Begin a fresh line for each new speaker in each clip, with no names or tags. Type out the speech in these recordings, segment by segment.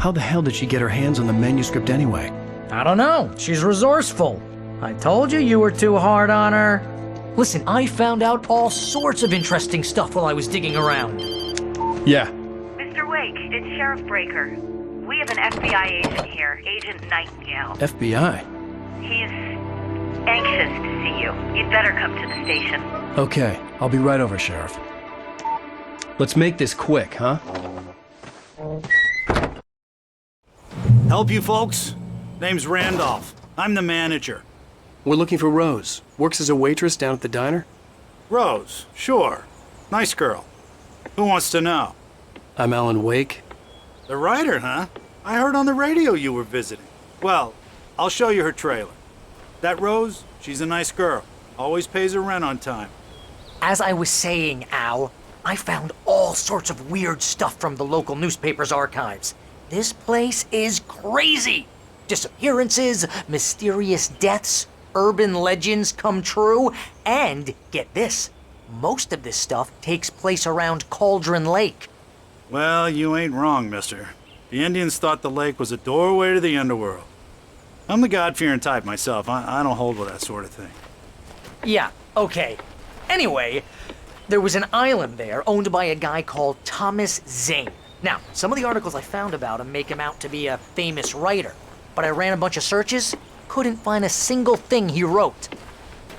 How the hell did she get her hands on the manuscript anyway?
I don't know. She's resourceful. I told you you were too hard on her. Listen, I found out all sorts of interesting stuff while I was digging around.
Yeah.
Mr. Wake, it's Sheriff Breaker. We have an FBI agent here, Agent Nightingale.
FBI?
He's anxious to see you. You'd better come to the station.
Okay, I'll be right over, Sheriff. Let's make this quick, huh?
Help you folks? Name's Randolph. I'm the manager.
We're looking for Rose. Works as a waitress down at the diner.
Rose, sure. Nice girl. Who wants to know?
I'm Alanwake.
The writer, huh? I heard on the radio you were visiting. Well, I'll show you her trailer. That Rose, she's a nice girl. Always pays her rent on time.
As I was saying, Al, I found all sorts of weird stuff from the local newspaper's archives. This place is crazy. Disappearances, mysterious deaths, urban legends come true, and get this, most of this stuff takes place around Cauldron Lake.
Well, you ain't wrong, mister. The Indians thought the lake was a doorway to the underworld. I'm the God-fearing type myself. I don't hold with that sort of thing.
Yeah, okay. Anyway, there was an island there owned by a guy called Thomas Zane. Now, some of the articles I found about him make him out to be a famous writer, but I ran a bunch of searches, couldn't find a single thing he wrote.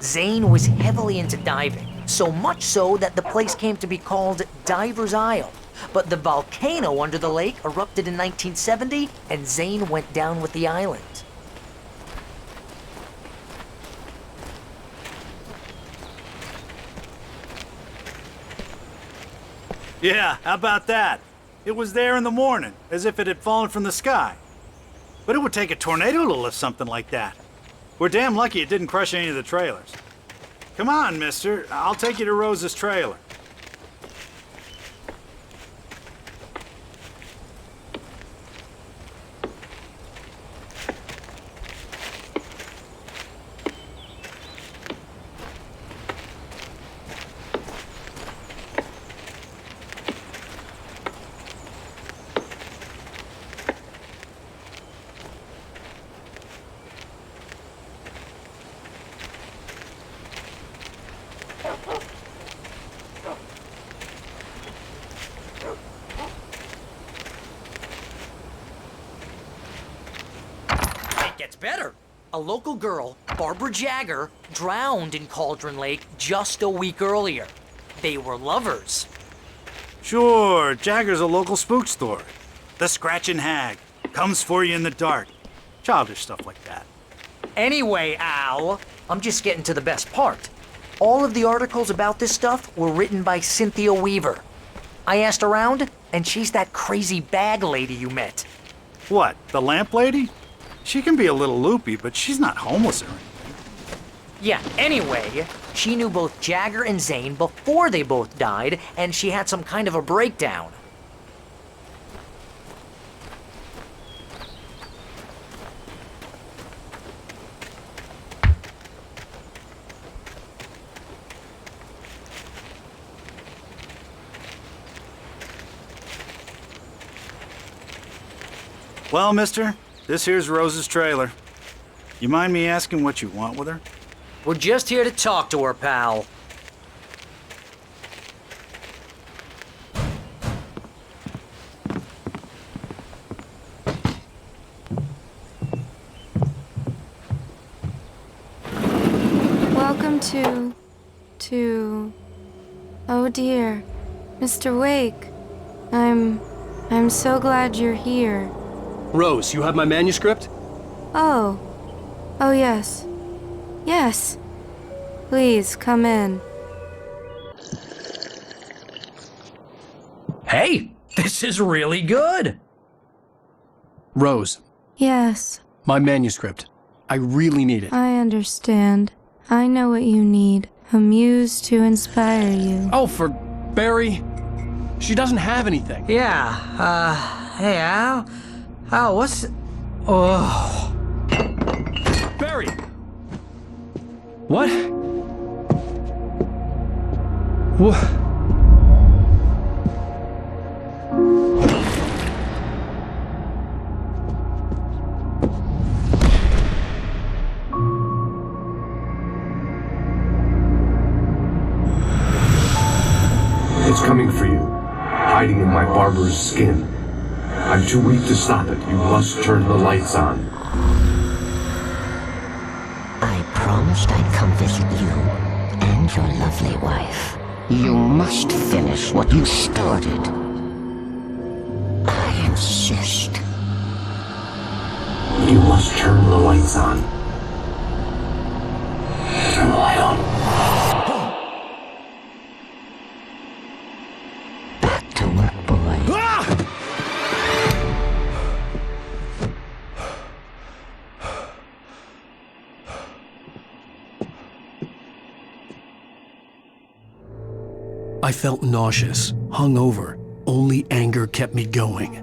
Zane was heavily into diving, so much so that the place came to be called Diver's Isle. But the volcano under the lake erupted in 1970, and Zane went down with the island.
Yeah, how about that? It was there in the morning, as if it had fallen from the sky. But it would take a tornado to lift something like that. We're damn lucky it didn't crush any of the trailers. Come on, mister. I'll take you to Rose's trailer.
Gets better. A local girl, Barbara Jagger, drowned in Cauldron Lake just a week earlier. They were lovers.
Sure, Jagger's a local spook story. The Scratchin' Hag. Comes for you in the dark. Childish stuff like that.
Anyway, Al, I'm just getting to the best part. All of the articles about this stuff were written by Cynthia Weaver. I asked around, and she's that crazy bag lady you met.
What, the lamp lady? She can be a little loopy, but she's not homeless or anything.
Yeah, anyway, she knew both Jagger and Zane before they both died, and she had some kind of a breakdown.
Well, mister, this here's Rose's trailer. You mind me asking what you want with her?
We're just here to talk to her, pal.
Welcome to... Oh dear, Mr. Wake. I'm so glad you're here.
Rose, you have my manuscript?
Oh. Oh, yes. Yes. Please, come in.
Hey, this is really good.
Rose,
Yes,
my manuscript. I really need it.
I understand. I know what you need. A muse to inspire you.
Oh, for Barry? She doesn't have anything.
Yeah, hey, Al? Al, what's... Oh...
Barry! What? What?
coming for you, hiding in my barber's skin. I'm too weak to stop it. You must turn the lights on.
I promised I'd come visit you and your lovely wife. You must finish what you started. I insist.
You must turn the lights on. Turn the light on.
Back to work, boy.
I felt nauseous, hungover. Only anger kept me going.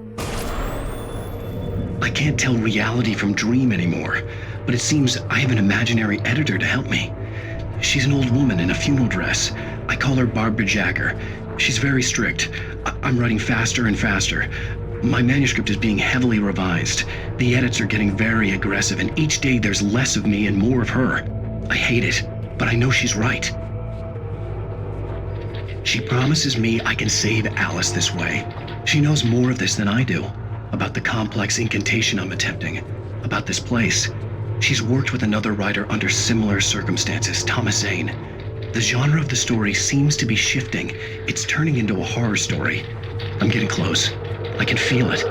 I can't tell reality from dream anymore, but it seems I have an imaginary editor to help me. She's an old woman in a funeral dress. I call her Barbara Jagger. She's very strict. I'm writing faster and faster. My manuscript is being heavily revised. The edits are getting very aggressive, and each day there's less of me and more of her. I hate it, but I know she's right. She promises me I can save Alice this way. She knows more of this than I do, about the complex incantation I'm attempting, about this place. She's worked with another writer under similar circumstances, Thomas Zane. The genre of the story seems to be shifting. It's turning into a horror story. I'm getting close. I can feel it.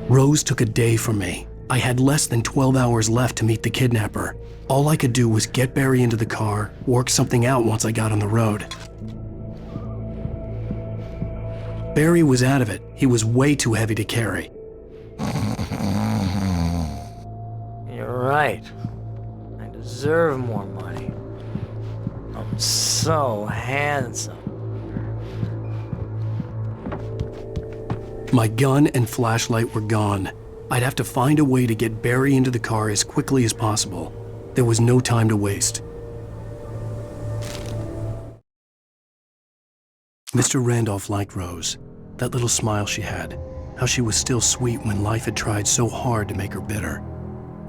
Rose took a day from me. I had less than 12 hours left to meet the kidnapper. All I could do was get Barry into the car, work something out once I got on the road. Barry was out of it. He was way too heavy to carry.
You're right. I deserve more money. I'm so handsome.
My gun and flashlight were gone. I'd have to find a way to get Barry into the car as quickly as possible. There was no time to waste. Mr. Randolph liked Rose. That little smile she had. How she was still sweet when life had tried so hard to make her bitter.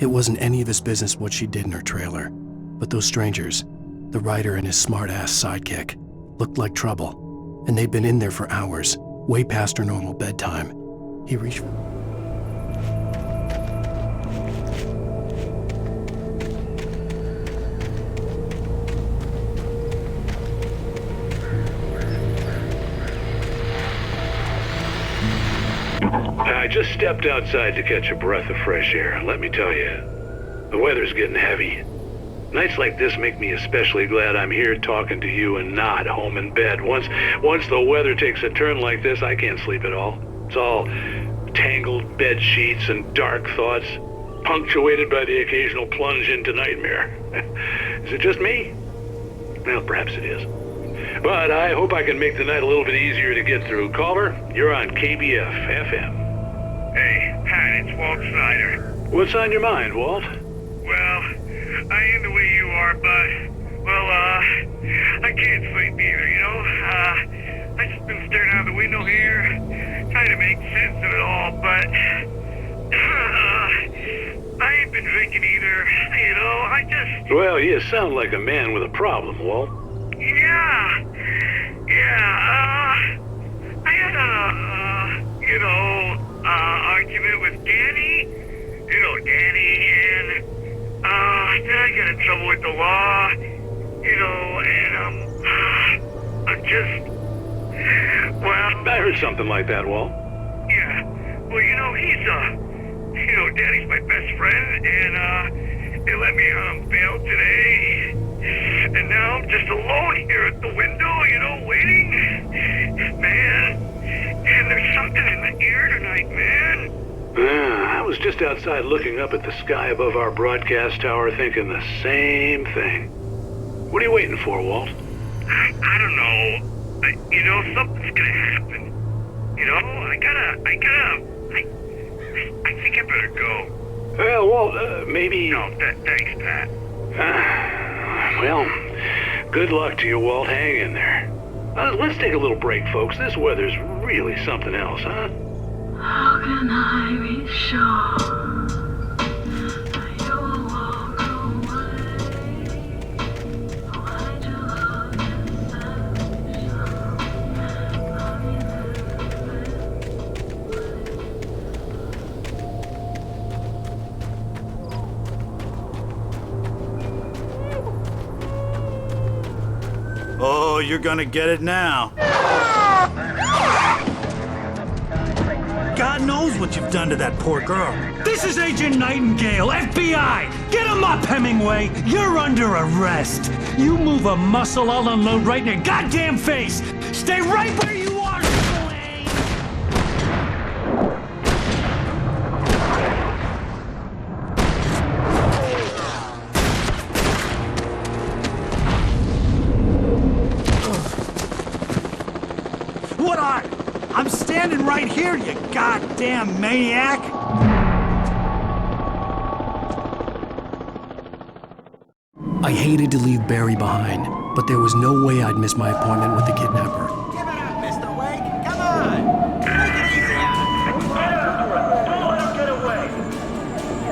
It wasn't any of his business what she did in her trailer. But those strangers, the writer and his smart-ass sidekick, looked like trouble. And they'd been in there for hours, way past her normal bedtime. He reached...
I just stepped outside to catch a breath of fresh air. Let me tell you, the weather's getting heavy. Nights like this make me especially glad I'm here talking to you and not home in bed. Once the weather takes a turn like this, I can't sleep at all. It's all tangled bed sheets and dark thoughts, punctuated by the occasional plunge into nightmare. Is it just me? Well, perhaps it is. But I hope I can make the night a little bit easier to get through. Caller, you're on KBF FM.
Hey, Pat, it's Walt Snyder.
What's on your mind, Walt?
Well, I am the way you are, but, well, I can't sleep either, you know? I just been staring out the window here, trying to make sense of it all, but, I ain't been drinking either, you know? I just...
Well, you sound like a man with a problem, Walt.
Yeah, I had argument with Danny, and, then I got in trouble with the law, and, I'm just, well...
I heard something like that, Walt.
Yeah, well, Danny's my best friend, and, they let me on bail today, and now I'm just alone here at the window, waiting. Man, and there's something in the air tonight, man.
I was just outside looking up at the sky above our broadcast tower thinking the same thing. What are you waiting for, Walt?
I don't know. Something's gonna happen. I think I better go.
Well, Walt, maybe...
No, thanks, Pat.
Well, good luck to you, Walt. Hang in there. Let's take a little break, folks. This weather's really something else, huh?
How can I be sure
Oh, you're gonna get it now. God knows what you've done to that poor girl.
This is Agent Nightingale, FBI! Get him up, Hemingway! You're under arrest! You move a muscle, I'll unload right in your goddamn face! Stay right where you are, Slade!
What are? I'm standing right here, you goddamn maniac!
I hated to leave Barry behind, but there was no way I'd miss my appointment with the kidnapper.
Give it up, Mr. Wake! Come on! Take it easy on him!
Get after him! Don't let him get away!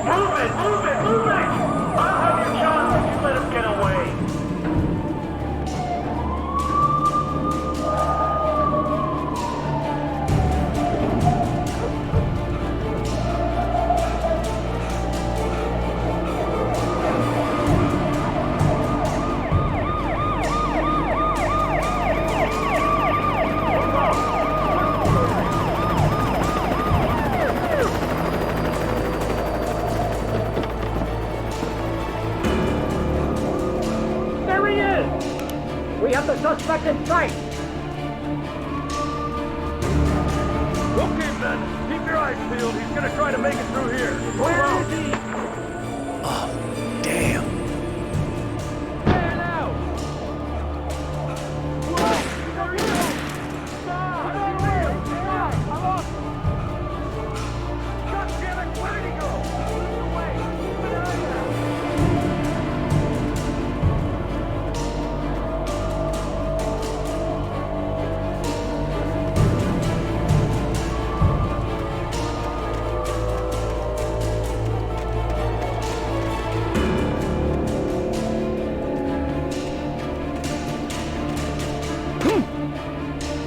Move it! Move it! Move it! I'll have your shot if you let him get away!
There he is! We have the suspect in sight!
Okay, men. Keep your eyes peeled. He's gonna try to make it through here.
Where is he?
Oh, damn.
Man out! Whoa! There he is! Stop! I'm off! God damn it! Where did he go? Away! Keep an eye out!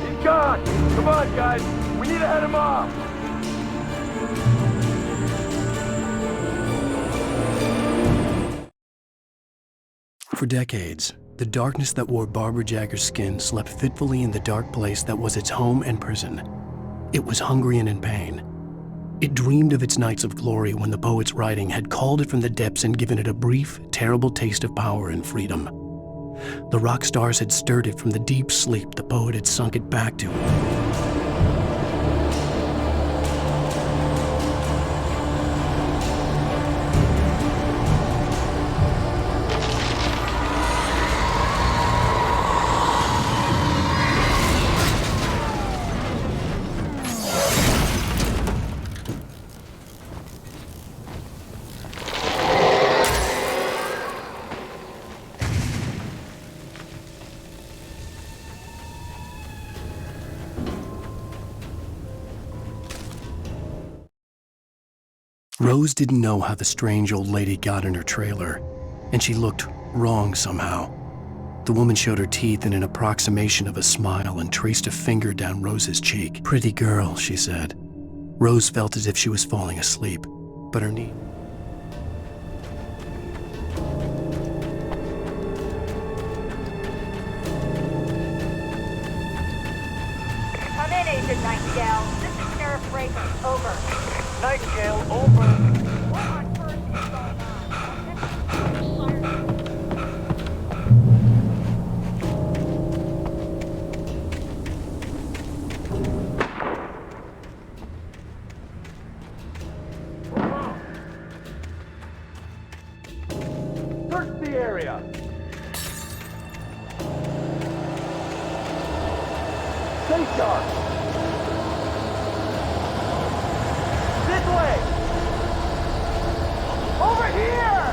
He's gone! Come on, guys! We need to head him off!
For decades, the darkness that wore Barbara Jagger's skin slept fitfully in the dark place that was its home and prison. It was hungry and in pain. It dreamed of its nights of glory when the poet's writing had called it from the depths and given it a brief, terrible taste of power and freedom. The rock stars had stirred it from the deep sleep the poet had sunk it back to. Rose didn't know how the strange old lady got in her trailer, and she looked wrong somehow. The woman showed her teeth in an approximation of a smile and traced a finger down Rose's cheek. "Pretty girl," she said. Rose felt as if she was falling asleep, but her knee...
Come in, Agent Nightingale. This is Sheriff Breaker. Over.
Nightingale, over.
What on earth is going on?
Search the area. Stay sharp. This way. Over here.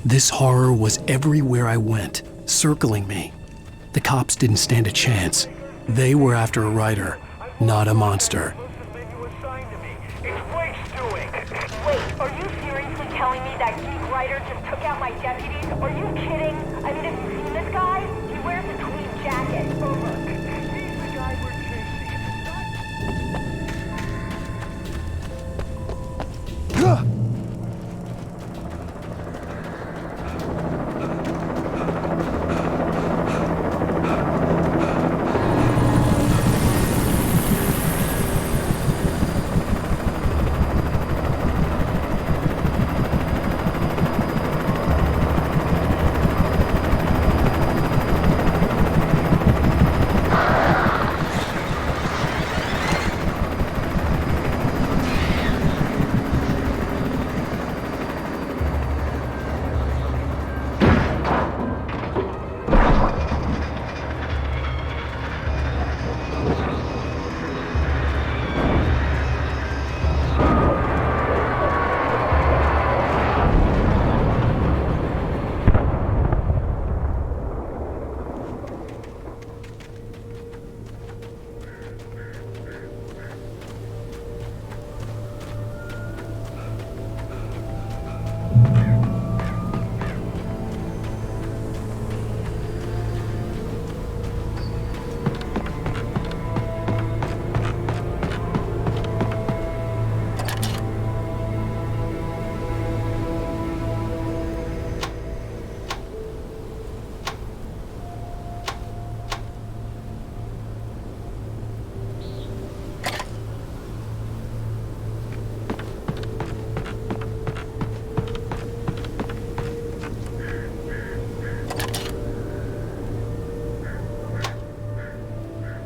This horror was everywhere I went, circling me. The cops didn't stand a chance. They were after a writer, not a monster.
Wait, are you seriously telling me that geek writer just took out my deputies? Are you kidding? I mean, have you seen this guy? He wears a tweed jacket. Over. He's the guy we're chasing.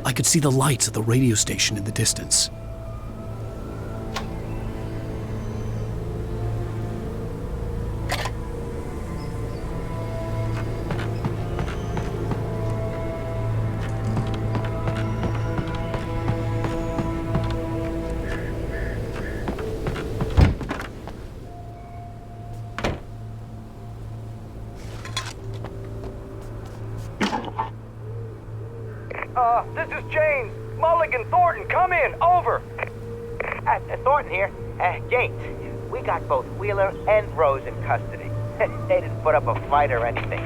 I could see the lights of the radio station in the distance.
This is James. Mulligan, Thornton, come in. Over. Thornton here. James, we got both Wheeler and Rose in custody. They didn't put up a fight or anything.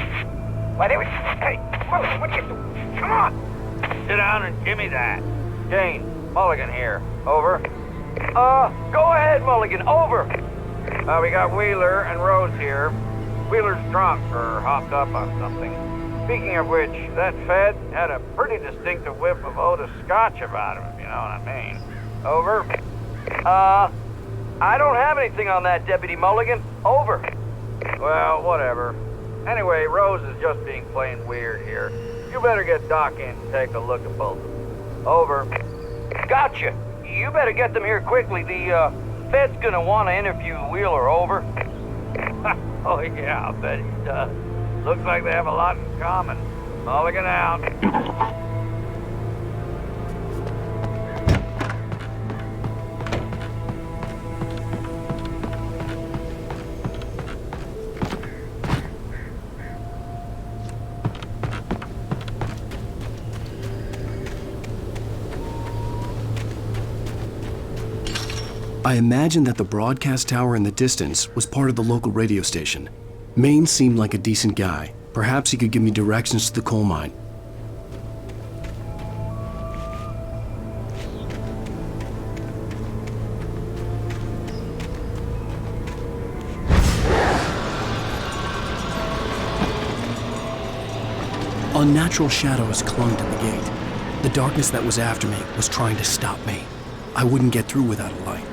Why, they were... Hey, Mulligan, what are you doing? Come on. Sit down and give me that. James, Mulligan here. Over. Go ahead, Mulligan. Over. We got Wheeler and Rose here. Wheeler's drunk or hopped up on something. Speaking of which, that Fed had a pretty distinctive whiff of Otis Scotch about him, if you know what I mean. Over. I don't have anything on that, Deputy Mulligan. Over. Well, whatever. Anyway, Rose is just being plain weird here. You better get Doc in and take a look at both of them. Over. Gotcha. You better get them here quickly. The, Fed's gonna want to interview Wheeler. Over. Oh, yeah, I bet he does. Looks like they have a lot in common. Mulligan out.
I imagined that the broadcast tower in the distance was part of the local radio station. Maine seemed like a decent guy. Perhaps he could give me directions to the coal mine. Unnatural shadows clung to the gate. The darkness that was after me was trying to stop me. I wouldn't get through without a light.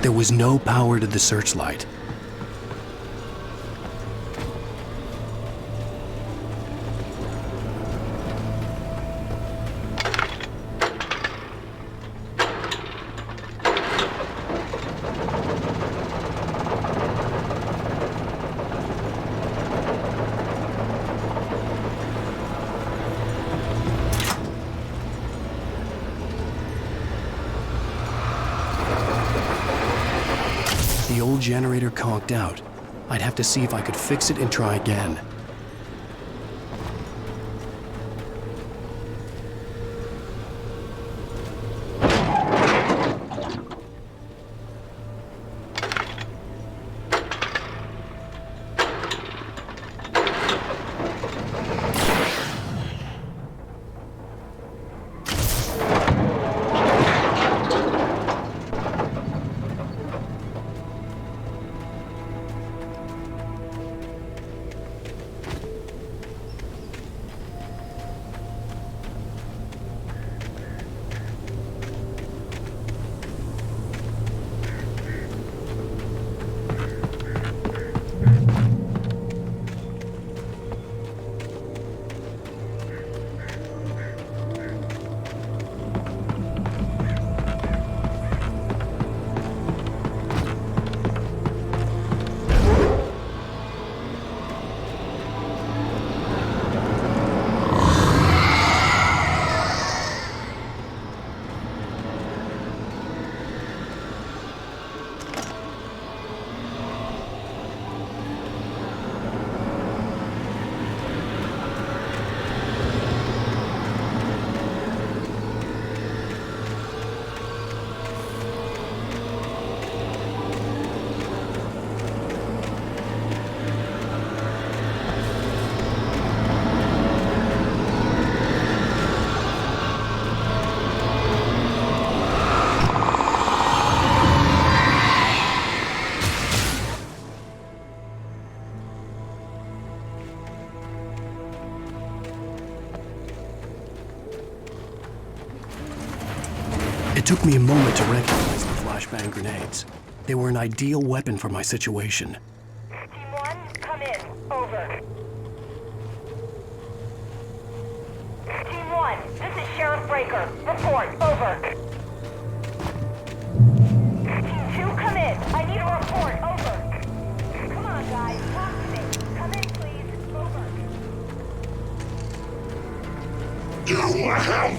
There was no power to the searchlight. the old generator conked out, I'd have to see if I could fix it and try again. It took me a moment to recognize the flashbang grenades. They were an ideal weapon for my situation.
Team 1, come in. Over. Team 1, this is Sheriff Breaker. Report. Over. Team 2, come in. I need a report. Over. Come on, guys. Talk to me. Come in, please. Over.
You have the right.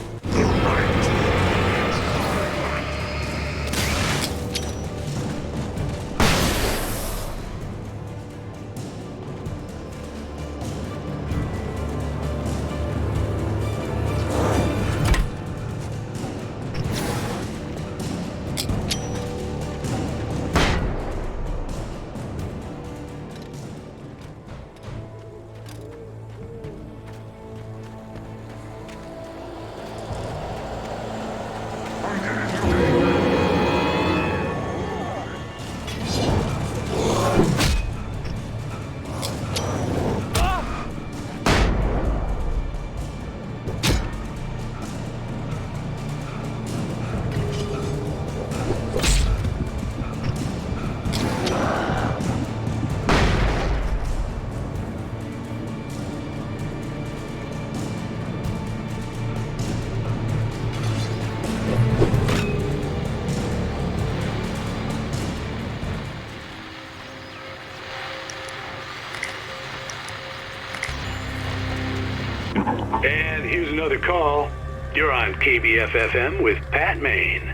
And here's another call. You're on KBFFM with Pat Maine.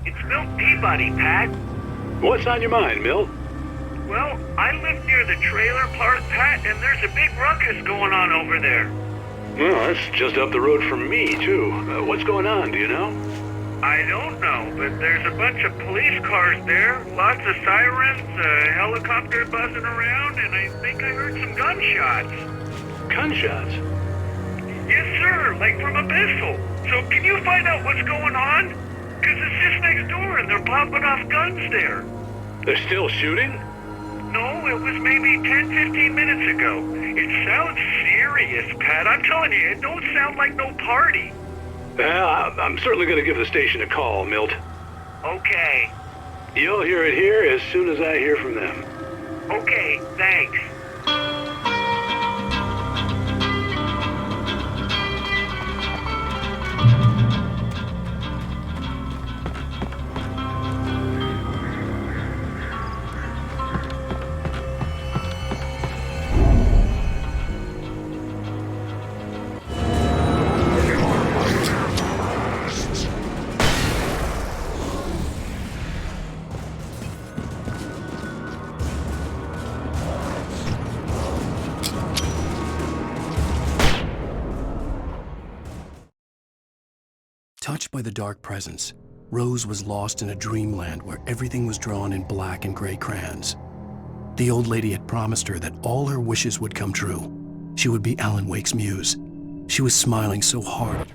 It's Milt Peabody, Pat.
What's on your mind, Milt?
Well, I live near the trailer park, Pat, and there's a big ruckus going on over there.
Well, that's just up the road from me, too. What's going on, do you know?
I don't know, but there's a bunch of police cars there, lots of sirens, a helicopter buzzing around, and I think I heard some gunshots.
Gunshots?
Yes, sir, like from a pistol. So can you find out what's going on? Because it's just next door and they're popping off guns there.
They're still shooting?
No, it was maybe 10-15 minutes ago. It sounds serious, Pat. I'm telling you, it don't sound like no party.
Well, I'm certainly going to give the station a call, Milt.
Okay.
You'll hear it here as soon as I hear from them.
Okay, thanks.
by the dark presence, Rose was lost in a dreamland where everything was drawn in black and gray crayons. The old lady had promised her that all her wishes would come true. She would be Alanwake's muse. She was smiling so hard.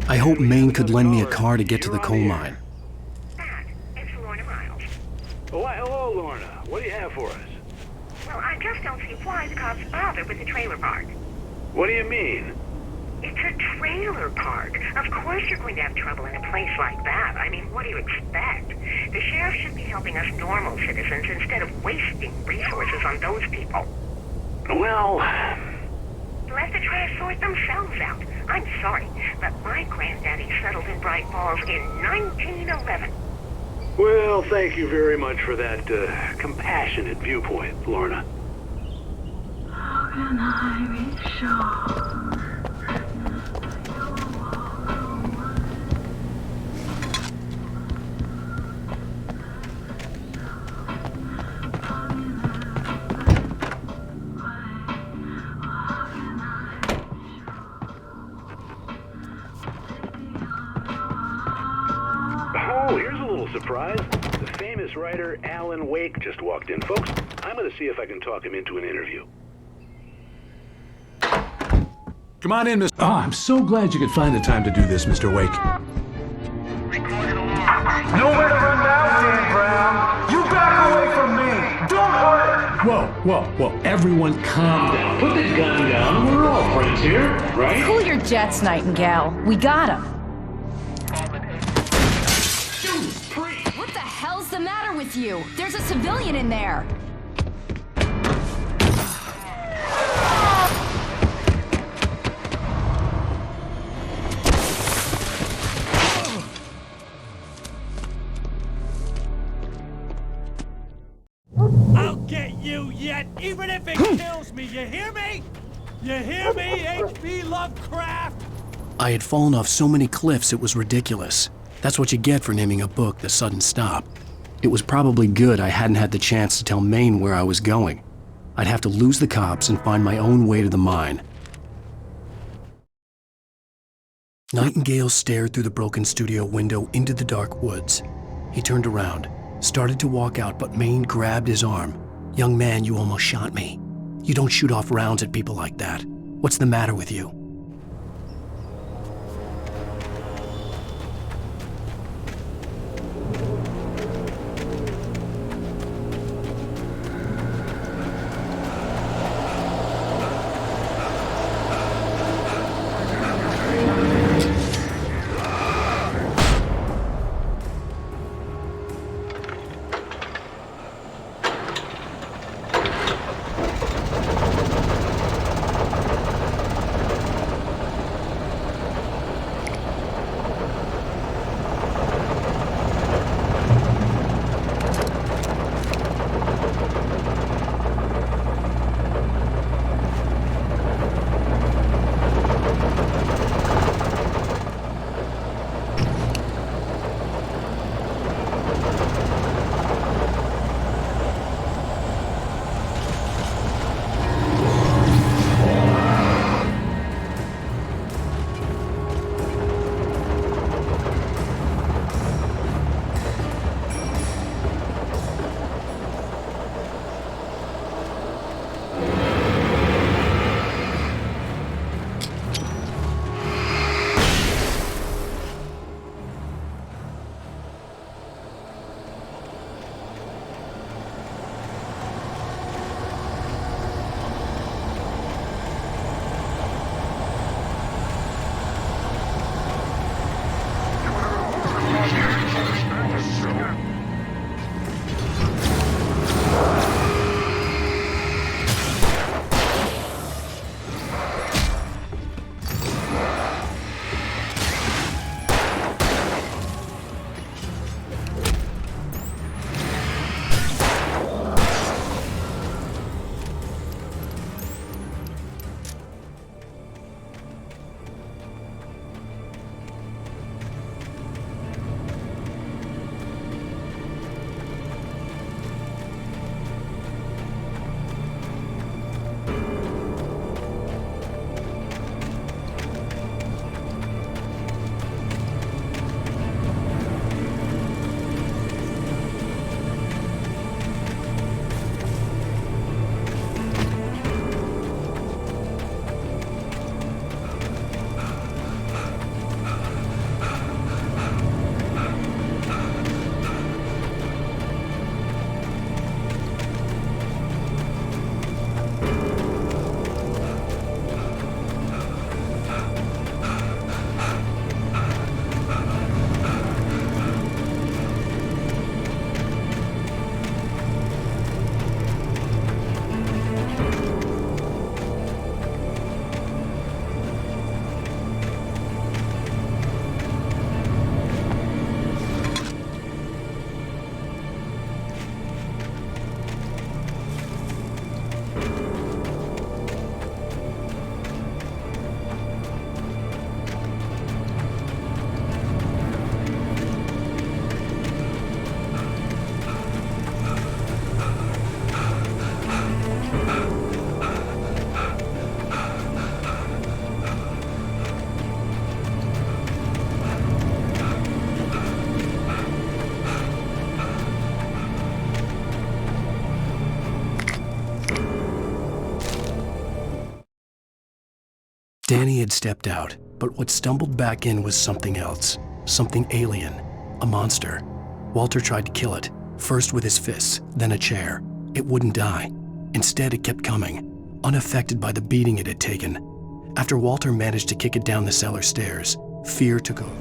I hope Maine could lend me a car to get to the coal mine.
It's Lorna Miles.
Oh, why, hello, Lorna. What do you have for us?
Well, I just don't see why the cops bother with the trailer park.
What do you mean?
It's a trailer park. Of course you're going to have trouble in a place like that. I mean, what do you expect? The sheriff should be helping us normal citizens instead of wasting resources on those people.
Well...
Let the trash sort themselves out. I'm sorry, but my granddaddy settled in Bright Falls in 1911.
Well, thank you very much for that compassionate viewpoint, Lorna.
How can I be sure?
Oh, here's a little surprise. The famous writer Alanwake just walked in. Folks, I'm going to see if I can talk him into an interview.
Come on in, Mr. Oh, I'm so glad you could find the time to do this, Mr. Wake.
Nowhere to run now, Dan Brown. You back away from me. Don't hurt her.
Whoa. Everyone calm down. Put the gun down. We're all friends here, right?
Cool your jets, Nightingale. We got him. What the hell's the matter with you? There's a civilian in there.
You hear me, H.P. Lovecraft?
I had fallen off so many cliffs it was ridiculous. That's what you get for naming a book The Sudden Stop. It was probably good I hadn't had the chance to tell Maine where I was going. I'd have to lose the cops and find my own way to the mine. Nightingale stared through the broken studio window into the dark woods. He turned around, started to walk out, but Maine grabbed his arm. "Young man, you almost shot me. You don't shoot off rounds at people like that. What's the matter with you?" Danny had stepped out, but what stumbled back in was something else. Something alien. A monster. Walter tried to kill it, first with his fists, then a chair. It wouldn't die. Instead, it kept coming, unaffected by the beating it had taken. After Walter managed to kick it down the cellar stairs, fear took over.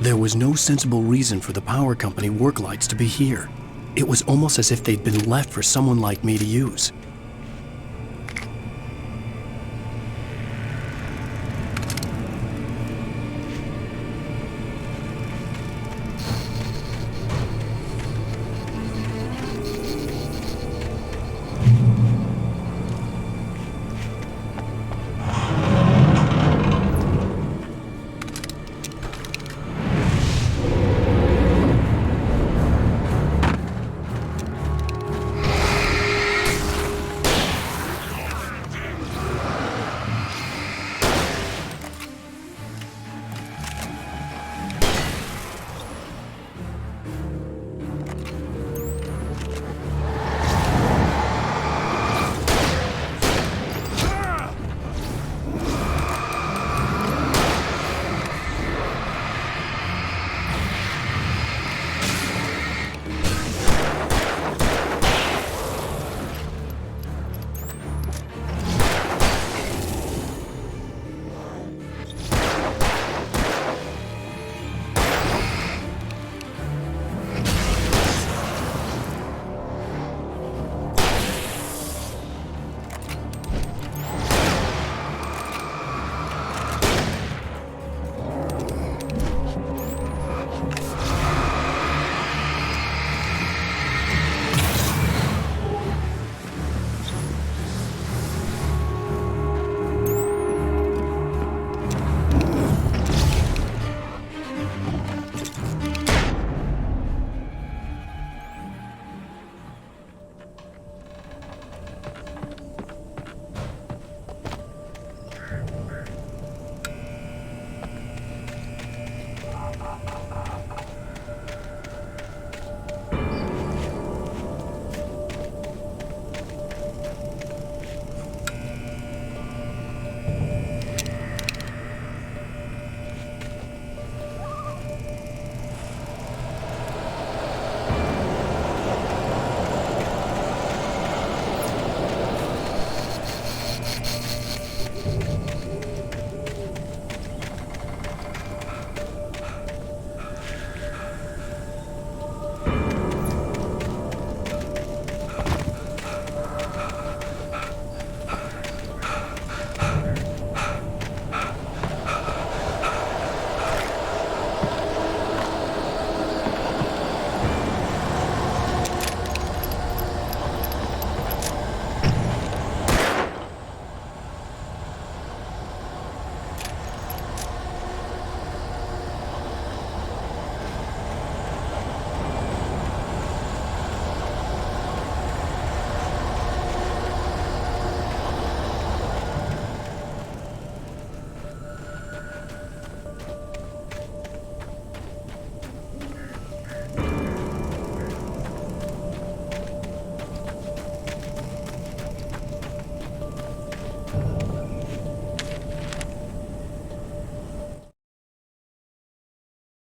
There was no sensible reason for the power company work lights to be here. It was almost as if they'd been left for someone like me to use.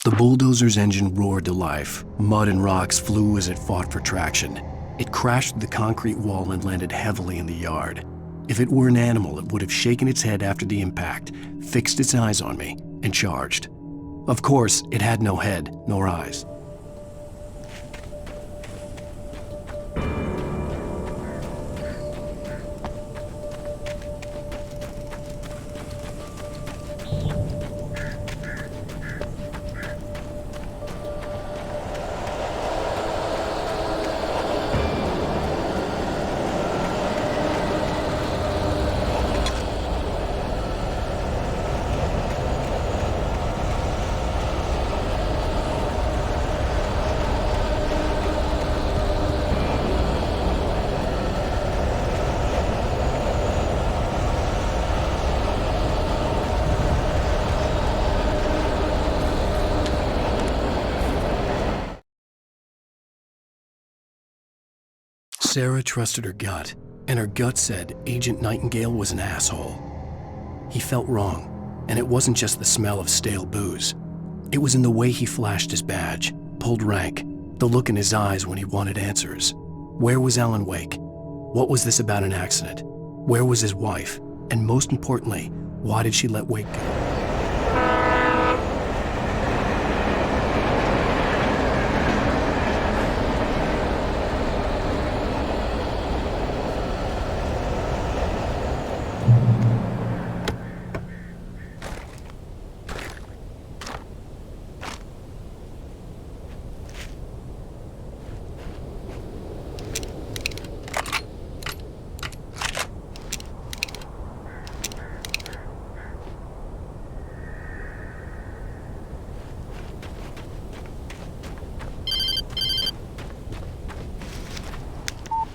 The bulldozer's engine roared to life. Mud and rocks flew as it fought for traction. It crashed through the concrete wall and landed heavily in the yard. If it were an animal, it would have shaken its head after the impact, fixed its eyes on me, and charged. Of course, it had no head, nor eyes. Sarah trusted her gut, and her gut said Agent Nightingale was an asshole. He felt wrong, and it wasn't just the smell of stale booze. It was in the way he flashed his badge, pulled rank, the look in his eyes when he wanted answers. Where was Alanwake? What was this about an accident? Where was his wife? And most importantly, why did she let Wake go?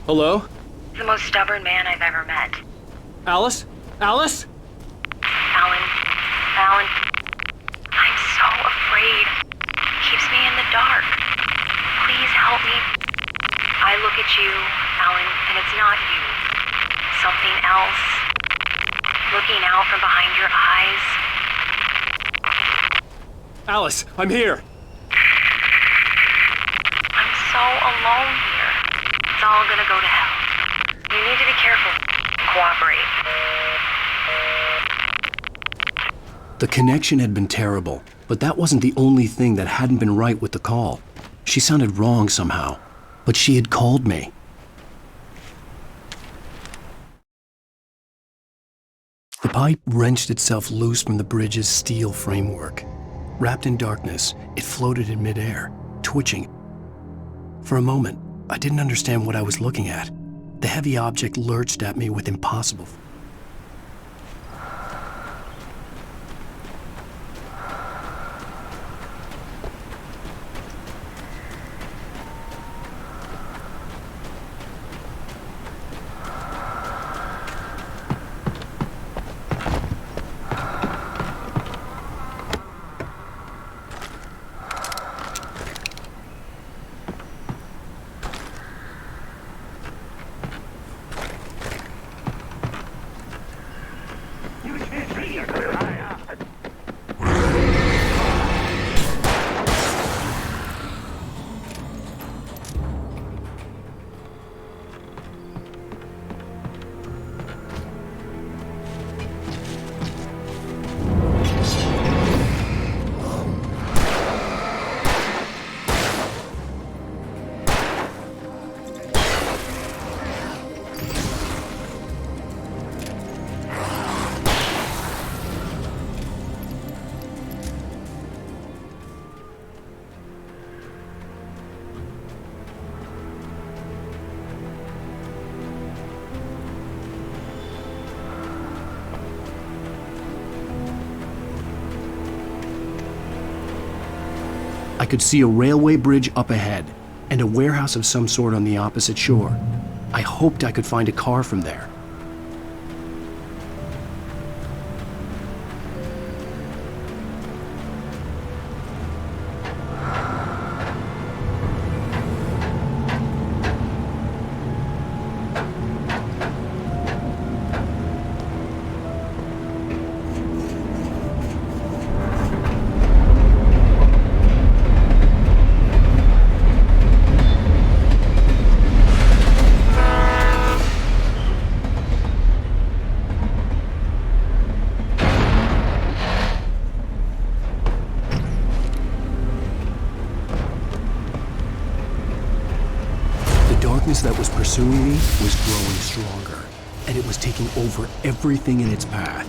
Hello?
The most stubborn man I've ever met.
Alice? Alice?
Alan, I'm so afraid. Keeps me in the dark. Please help me. I look at you, Alan, and it's not you. Something else. Looking out from behind your eyes.
Alice, I'm here.
I'm so alone here. It's all gonna go to hell. You need to be careful. Cooperate.
The connection had been terrible, but that wasn't the only thing that hadn't been right with the call. She sounded wrong somehow, but she had called me. The pipe wrenched itself loose from the bridge's steel framework. Wrapped in darkness, it floated in midair, twitching. For a moment, I didn't understand what I was looking at. The heavy object lurched at me with impossible. I could see a railway bridge up ahead, and a warehouse of some sort on the opposite shore. I hoped I could find a car from there. That was pursuing me was growing stronger, and it was taking over everything in its path.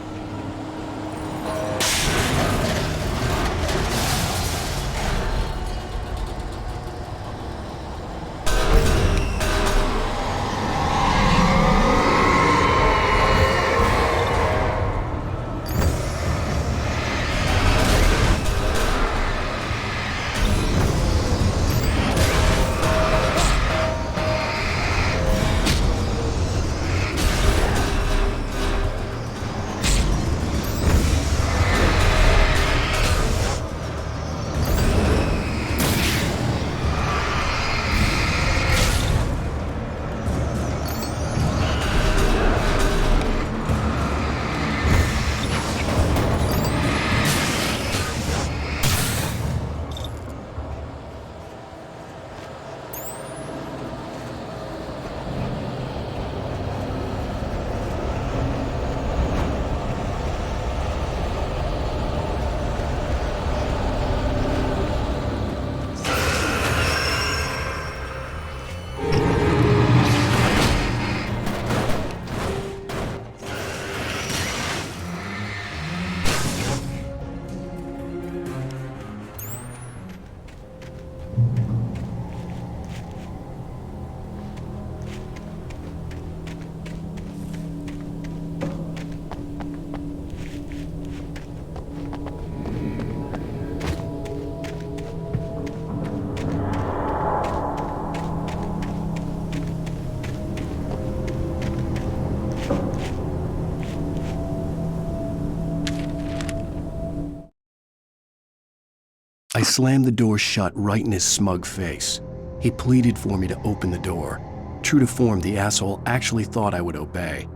I slammed the door shut right in his smug face. He pleaded for me to open the door. True to form, the asshole actually thought I would obey.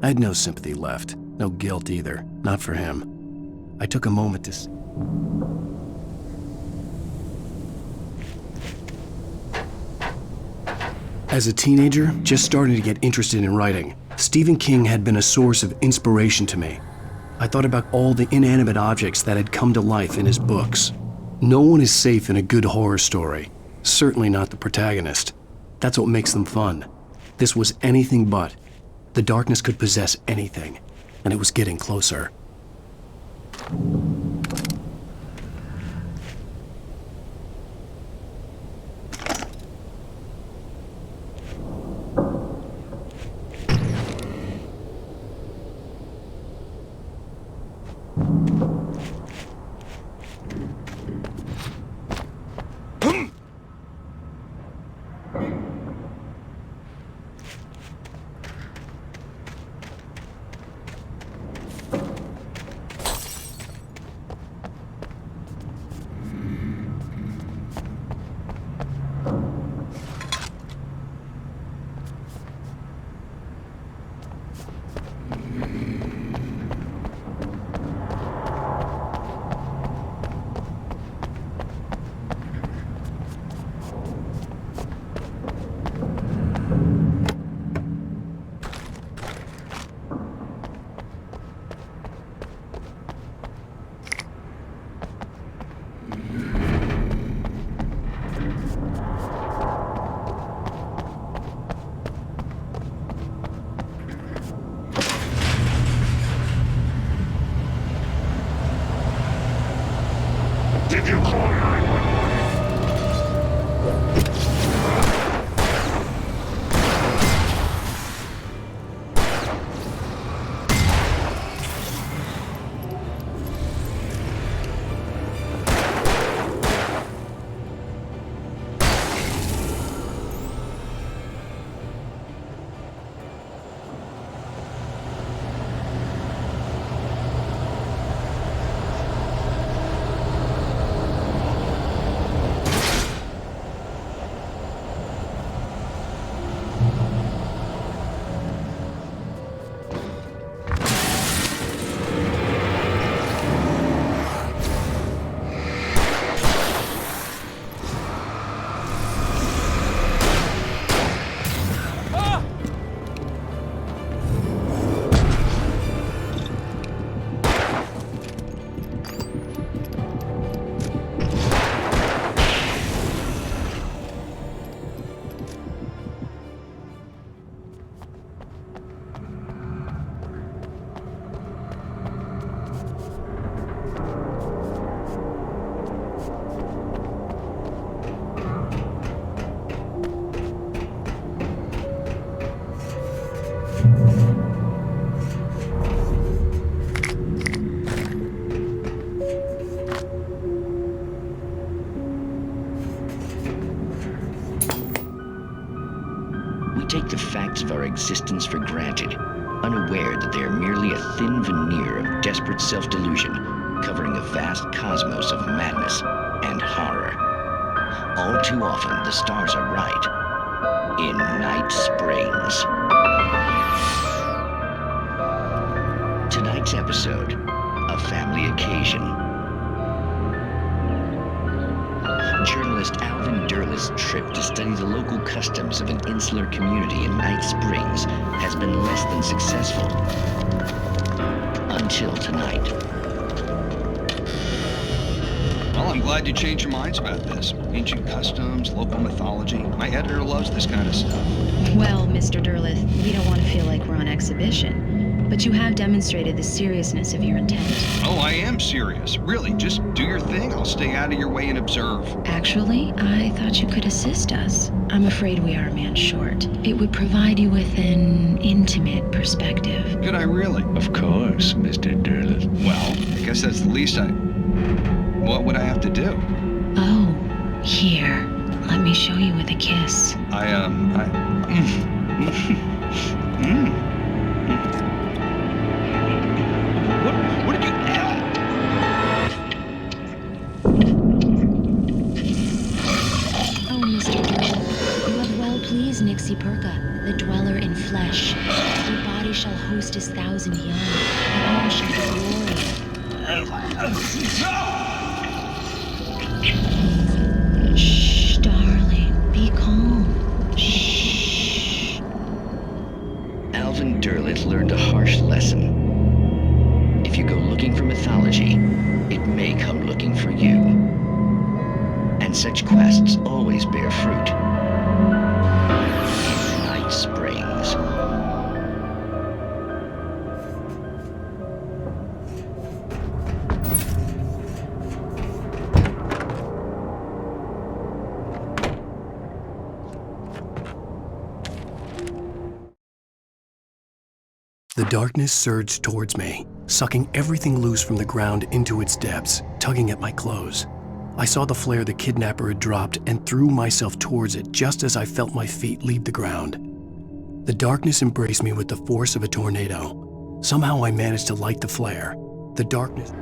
I had no sympathy left, no guilt either, not for him. I took a moment to... As a teenager, just starting to get interested in writing, Stephen King had been a source of inspiration to me. I thought about all the inanimate objects that had come to life in his books. No one is safe in a good horror story, certainly not the protagonist. That's what makes them fun. This was anything but. The darkness could possess anything, and it was getting closer.
Did you call 911?
Take the facts of our existence for granted, unaware that they are merely a thin veneer of desperate self-delusion, covering a vast cosmos of madness and horror. All too often, the stars are right. In Night Springs. Tonight's episode, a family occasion. Journalist Alvin Durleth's trip to study the local customs of an insular community in Night Springs has been less than successful. Until tonight.
Well, I'm glad you changed your minds about this. Ancient customs, local mythology. My editor loves this kind of stuff.
Well, Mr. Durleth, we don't want to feel like we're on exhibition. But you have demonstrated the seriousness of your intent.
Oh, I am serious. Really, just do your thing. I'll stay out of your way and observe.
Actually, I thought you could assist us. I'm afraid we are a man short. It would provide you with an intimate perspective.
Could I really?
Of course, Mr. Durleth.
Well, I guess that's the least What would I have to do?
Oh, here. Let me show you with a kiss.
What did you...
host is 1,000 young, and all shall be glory. Shh, darling, be calm. Shh.
Alvin Derleth learned a harsh lesson. If you go looking for mythology, it may come looking for you. And such quests always bear fruit. In Night Springs.
The darkness surged towards me, sucking everything loose from the ground into its depths, tugging at my clothes. I saw the flare the kidnapper had dropped and threw myself towards it just as I felt my feet leave the ground. The darkness embraced me with the force of a tornado. Somehow I managed to light the flare. The darkness...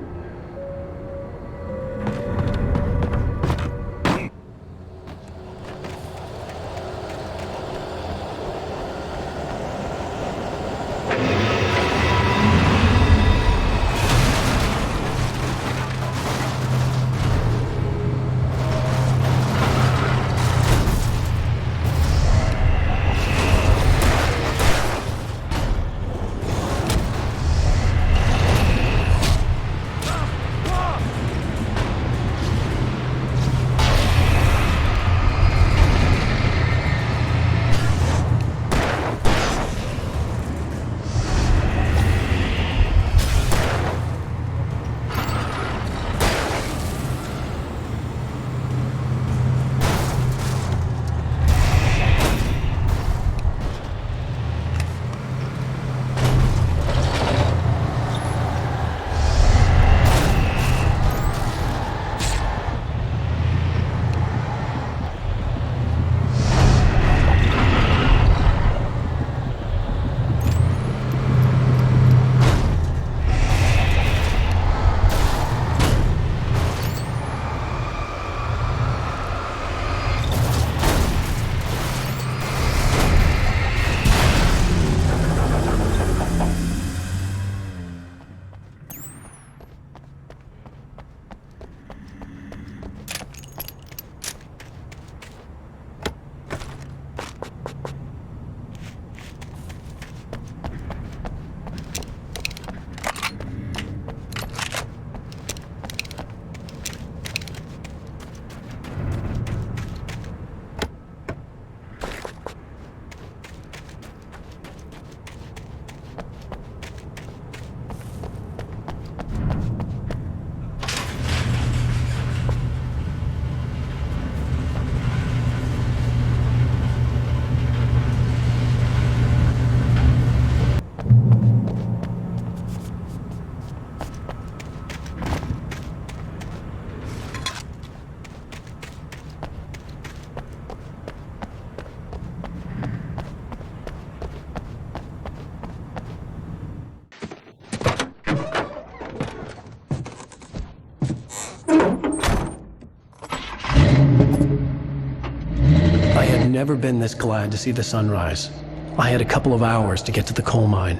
Never been this glad to see the sunrise. I had a couple of hours to get to the coal mine.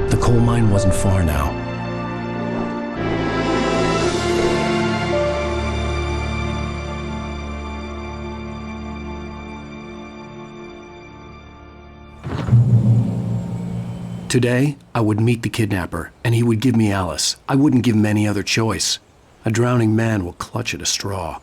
The coal mine wasn't far now. Today, I would meet the kidnapper, and he would give me Alice. I wouldn't give him any other choice. A drowning man will clutch at a straw.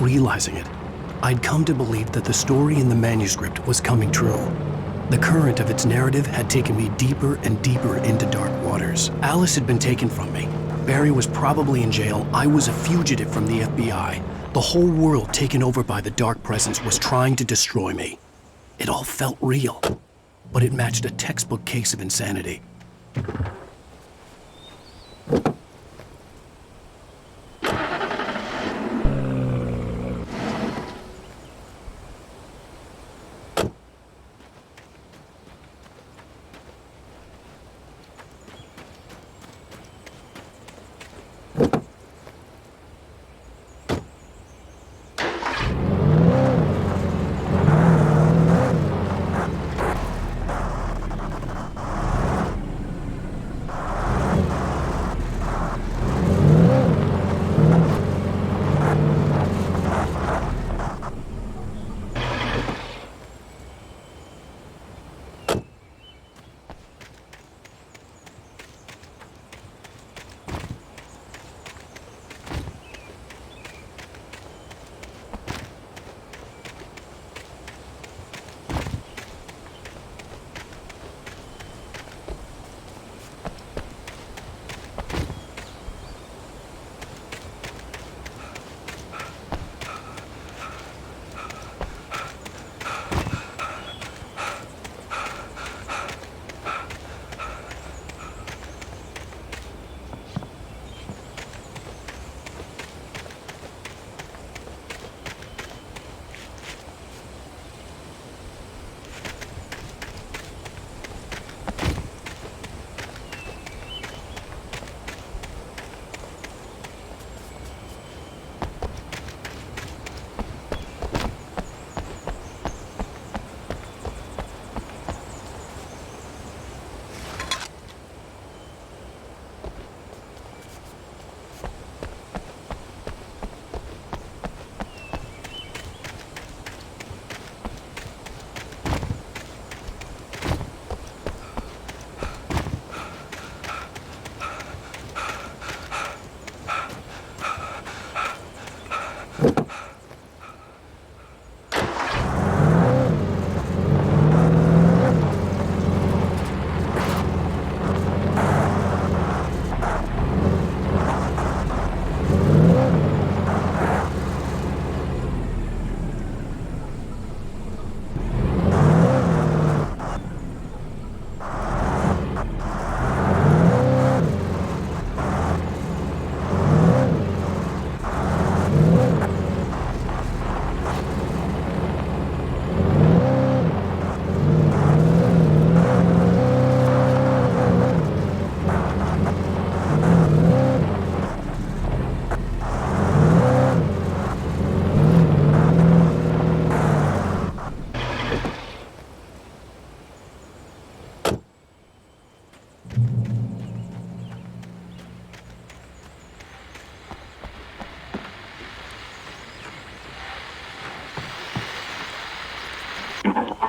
realizing it. I'd come to believe that the story in the manuscript was coming true. The current of its narrative had taken me deeper and deeper into dark waters. Alice had been taken from me. Barry was probably in jail. I was a fugitive from the FBI. The whole world taken over by the dark presence was trying to destroy me. It all felt real, but it matched a textbook case of insanity.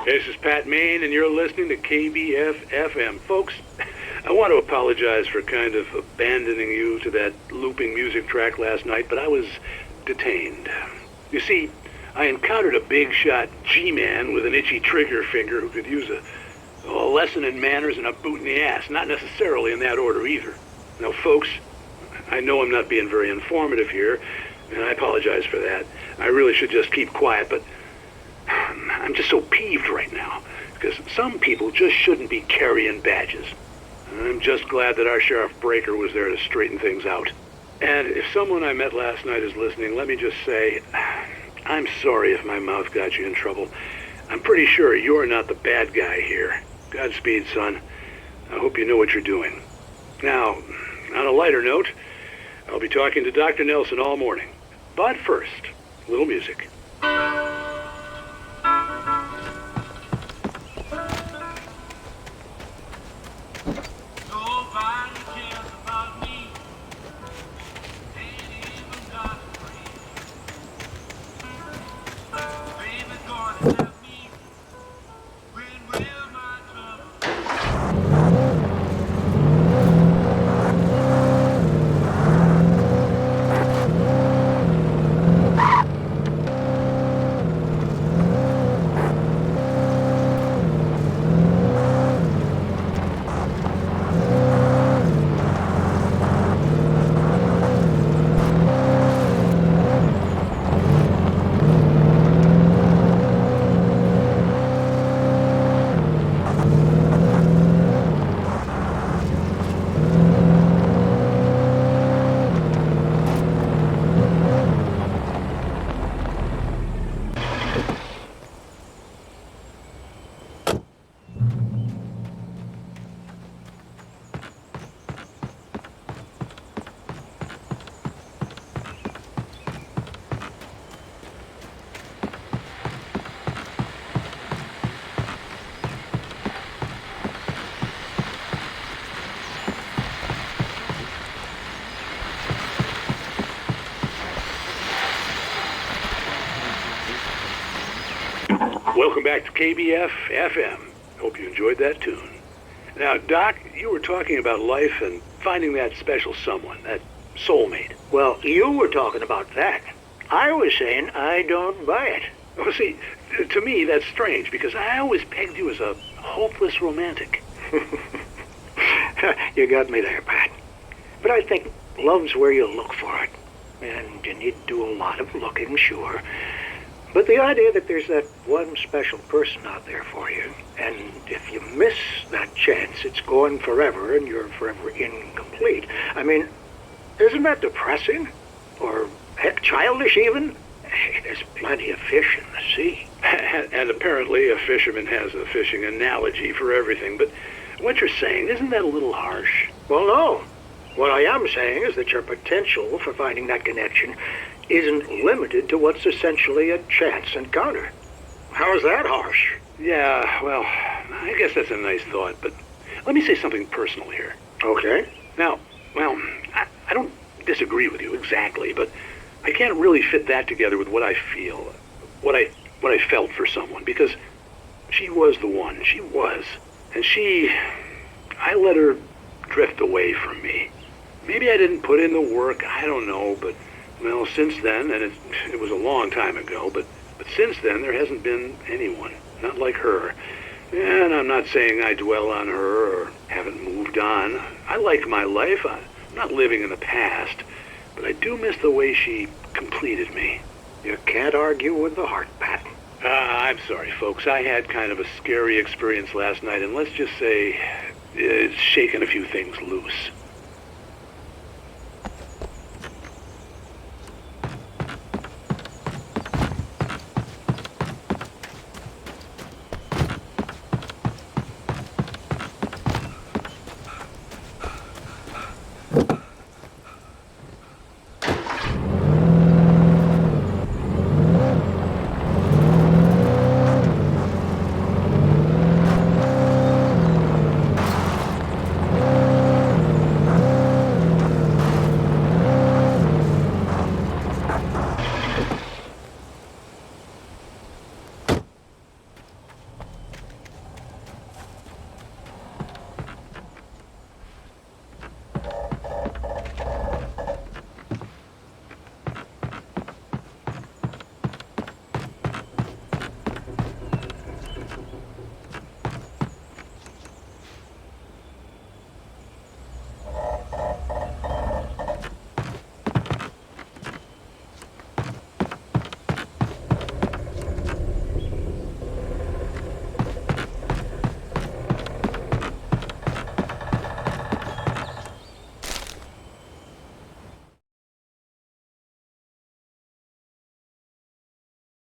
This is Pat Main, and you're listening to KBF-FM. Folks, I want to apologize for kind of abandoning you to that looping music track last night, but I was detained. You see, I encountered a big-shot G-man with an itchy trigger finger who could use a lesson in manners and a boot in the ass, not necessarily in that order either. Now, folks, I know I'm not being very informative here, and I apologize for that. I really should just keep quiet, but I'm just so peeved right now, because some people just shouldn't be carrying badges. I'm just glad that our Sheriff Breaker was there to straighten things out. And if someone I met last night is listening, let me just say, I'm sorry if my mouth got you in trouble. I'm pretty sure you're not the bad guy here. Godspeed, son. I hope you know what you're doing. Now, on a lighter note, I'll be talking to Dr. Nelson all morning. But first, a little music. welcome back to KBF FM. Hope you enjoyed that tune. Now, Doc, you were talking about life and finding that special someone, that soulmate.
Well, you were talking about that. I was saying I don't buy it.
Well, see, to me, that's strange, because I always pegged you as a hopeless romantic.
You got me there, Pat. But I think love's where you look for it. And you need to do a lot of looking, sure. But the idea that there's that one special person out there for you, and if you miss that chance, it's gone forever, and you're forever incomplete. I mean, isn't that depressing? Or, heck, childish even? Hey, there's plenty of fish in the sea.
And apparently a fisherman has a fishing analogy for everything, but what you're saying, isn't that a little harsh?
Well, no. What I am saying is that your potential for finding that connection isn't limited to what's essentially a chance encounter. How is that harsh?
Yeah, well, I guess that's a nice thought, but let me say something personal here.
Okay.
Now, well, I don't disagree with you exactly, but I can't really fit that together with what I feel, what I felt for someone, because she was the one. She was. And I let her drift away from me. Maybe I didn't put in the work, I don't know, but, well, since then, and it was a long time ago, but since then there hasn't been anyone, not like her. And I'm not saying I dwell on her or haven't moved on. I like my life. I'm not living in the past, but I do miss the way she completed me.
You can't argue with the heart, Pat.
I'm sorry, folks. I had kind of a scary experience last night, and let's just say it's shaken a few things loose.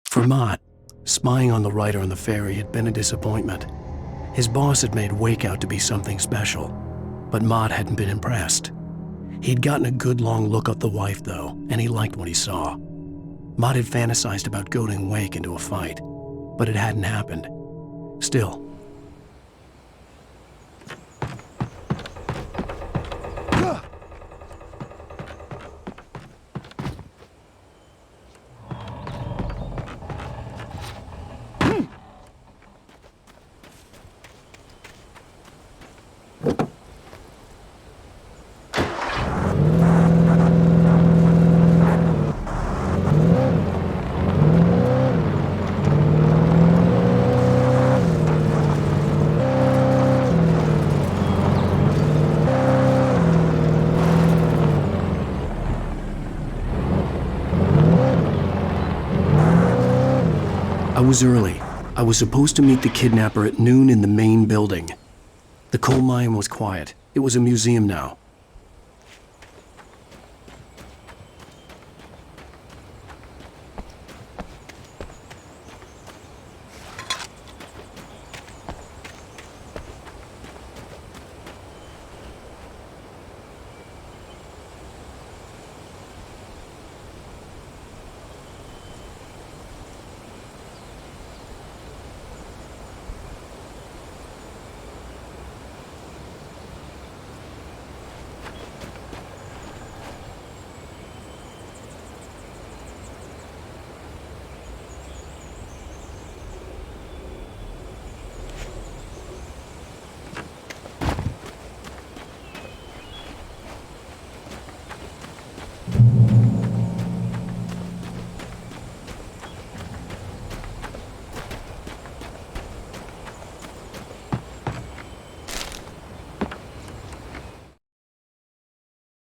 For Mott, spying on the writer on the ferry had been a disappointment. His boss had made Wake out to be something special, but Mott hadn't been impressed. He'd gotten a good long look at the wife, though, and he liked what he saw. Mott had fantasized about goading Wake into a fight, but it hadn't happened. Still, I was early. I was supposed to meet the kidnapper at noon in the main building. The coal mine was quiet. It was a museum now.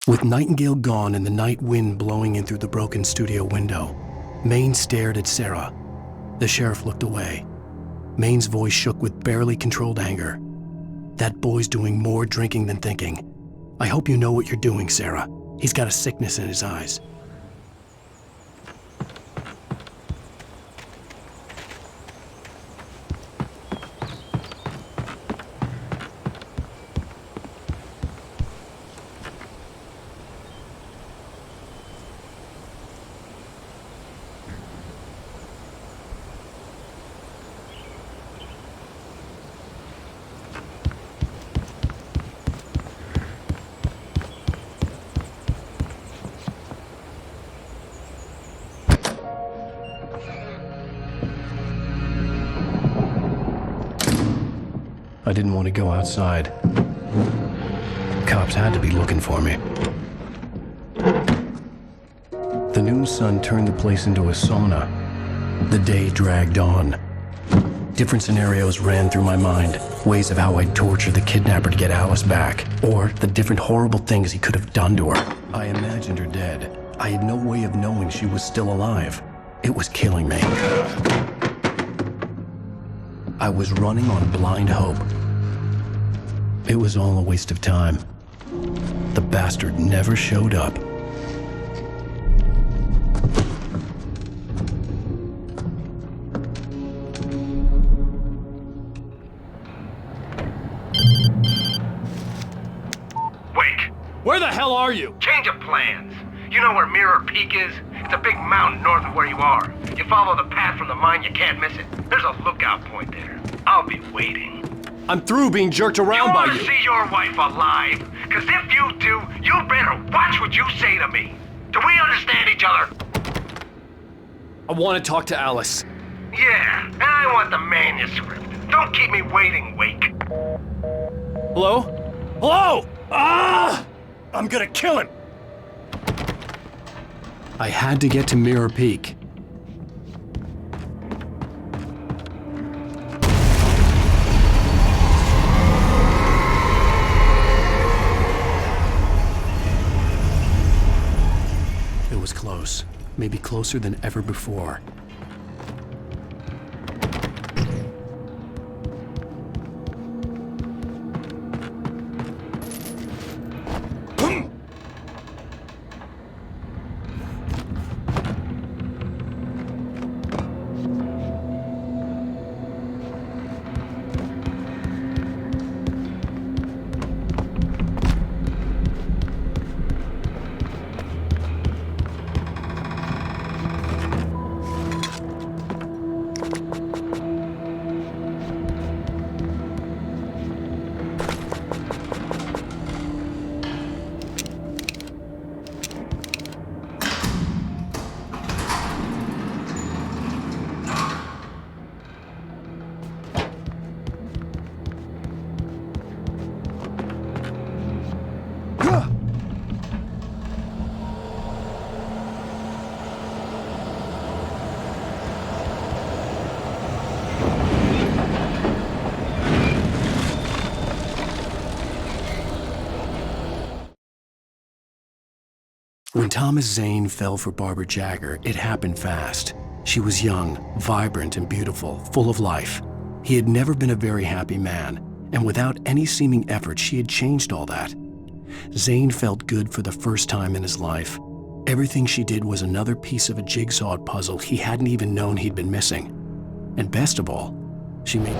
With Nightingale gone and the night wind blowing in through the broken studio window, Maine stared at Sarah. The sheriff looked away. Maine's voice shook with barely controlled anger. That boy's doing more drinking than thinking. I hope you know what you're doing, Sarah. He's got a sickness in his eyes. I didn't want to go outside. Cops had to be looking for me. The noon sun turned the place into a sauna. The day dragged on. Different scenarios ran through my mind. Ways of how I'd torture the kidnapper to get Alice back. Or the different horrible things he could have done to her. I imagined her dead. I had no way of knowing she was still alive. It was killing me. I was running on blind hope. It was all a waste of time. The bastard never showed up.
Wake!
Where the hell are you?
Change of plans. You know where Mirror Peak is? It's a big mountain north of where you are. You follow the path from the mine, you can't miss it. There's a lookout point there. I'll be waiting.
I'm through being jerked around by you.
You want to see your wife alive? Because if you do, you better watch what you say to me. Do we understand each other?
I want to talk to Alice.
Yeah, and I want the manuscript. Don't keep me waiting, Wake.
Hello? Hello? Ah! I'm gonna kill him.
I had to get to Mirror Peak. It was close, maybe closer than ever before. When Thomas Zane fell for Barbara Jagger, it happened fast. She was young, vibrant, and beautiful, full of life. He had never been a very happy man, and without any seeming effort, she had changed all that. Zane felt good for the first time in his life. Everything she did was another piece of a jigsaw puzzle he hadn't even known he'd been missing. And best of all, she made...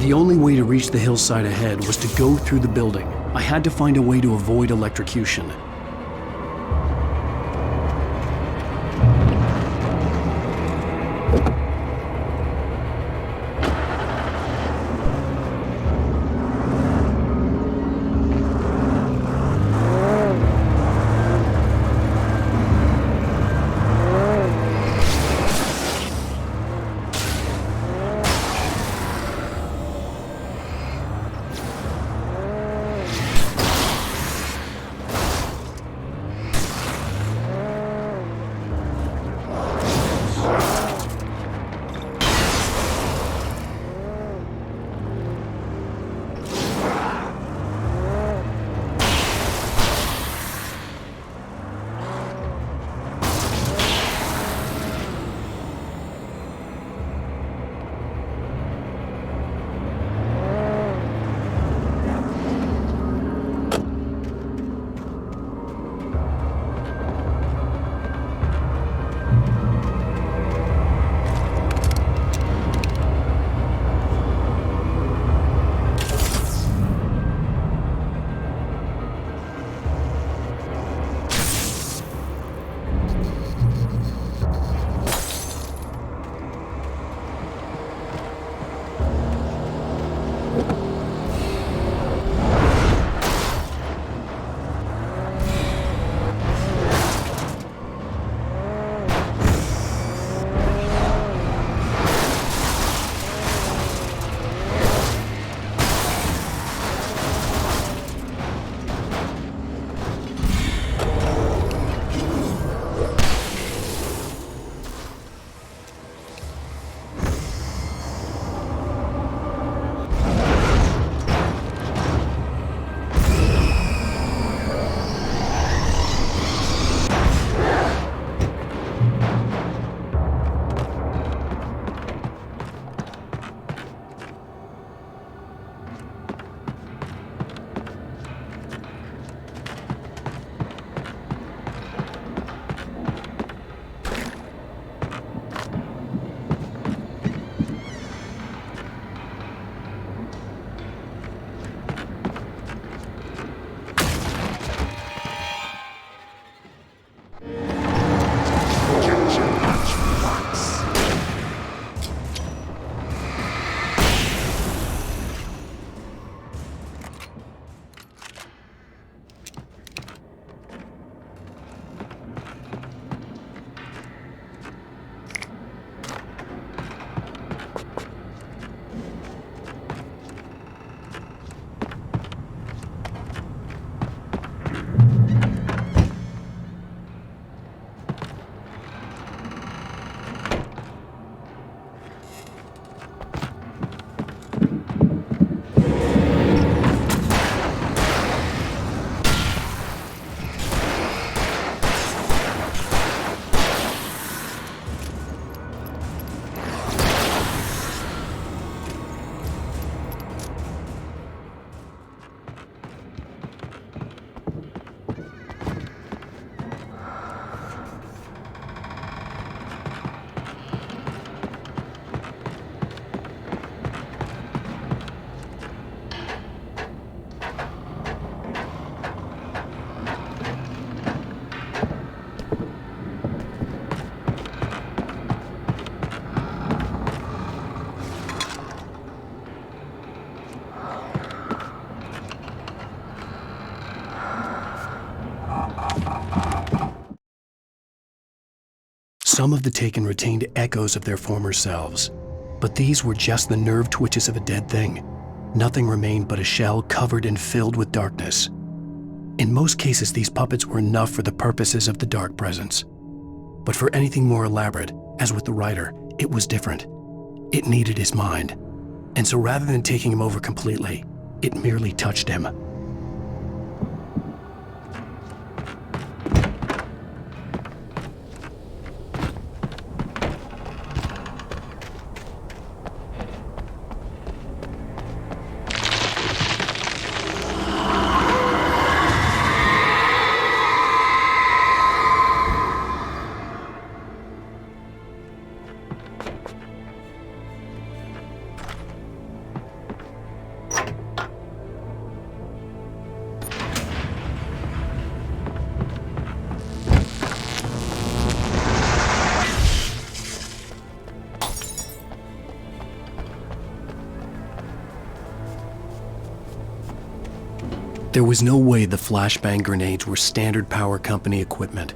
The only way to reach the hillside ahead was to go through the building. I had to find a way to avoid electrocution. Some of the Taken retained echoes of their former selves, but these were just the nerve twitches of a dead thing. Nothing remained but a shell covered and filled with darkness. In most cases, these puppets were enough for the purposes of the Dark Presence. But for anything more elaborate, as with the writer, it was different. It needed his mind. And so rather than taking him over completely, it merely touched him. There was no way the flashbang grenades were Standard Power Company equipment.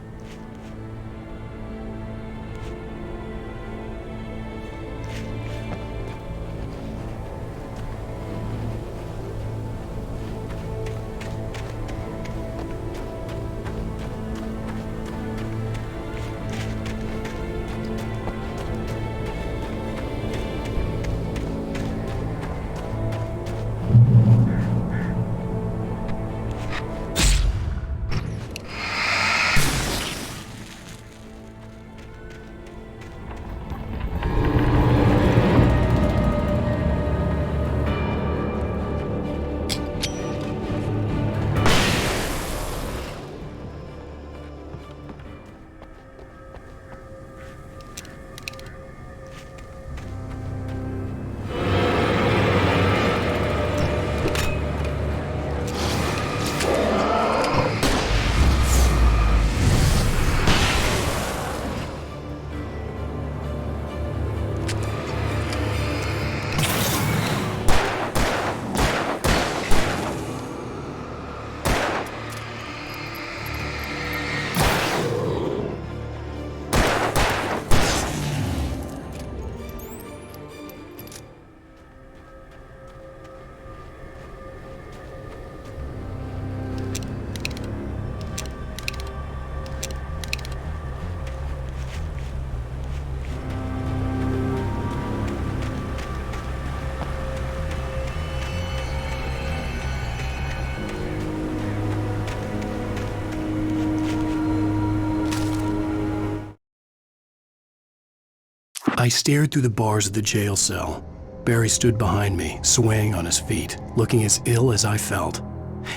I stared through the bars of the jail cell. Barry stood behind me, swaying on his feet, looking as ill as I felt.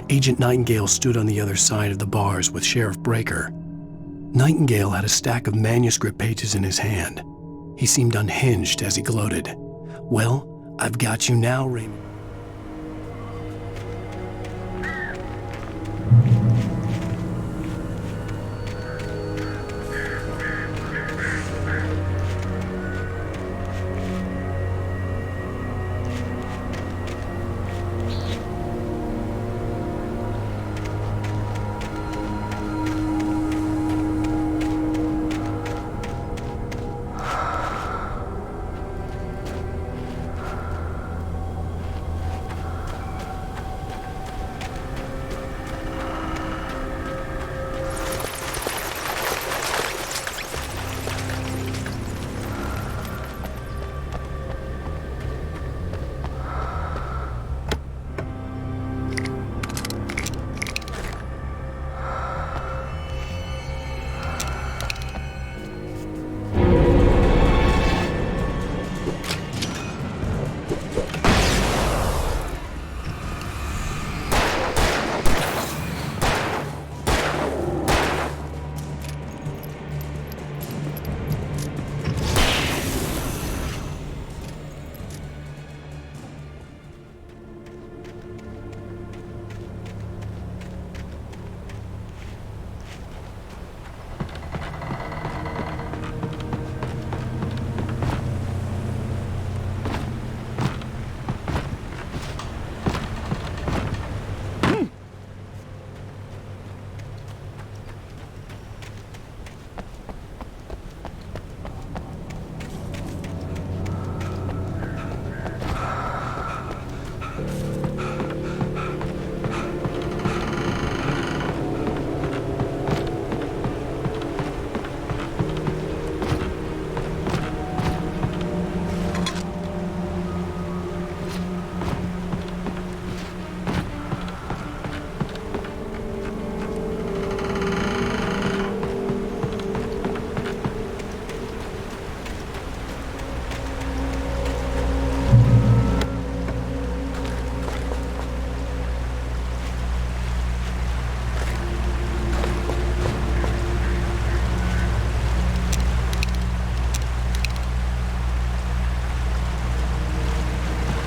Agent Nightingale stood on the other side of the bars with Sheriff Breaker. Nightingale had a stack of manuscript pages in his hand. He seemed unhinged as he gloated. "Well, I've got you now, Raymond."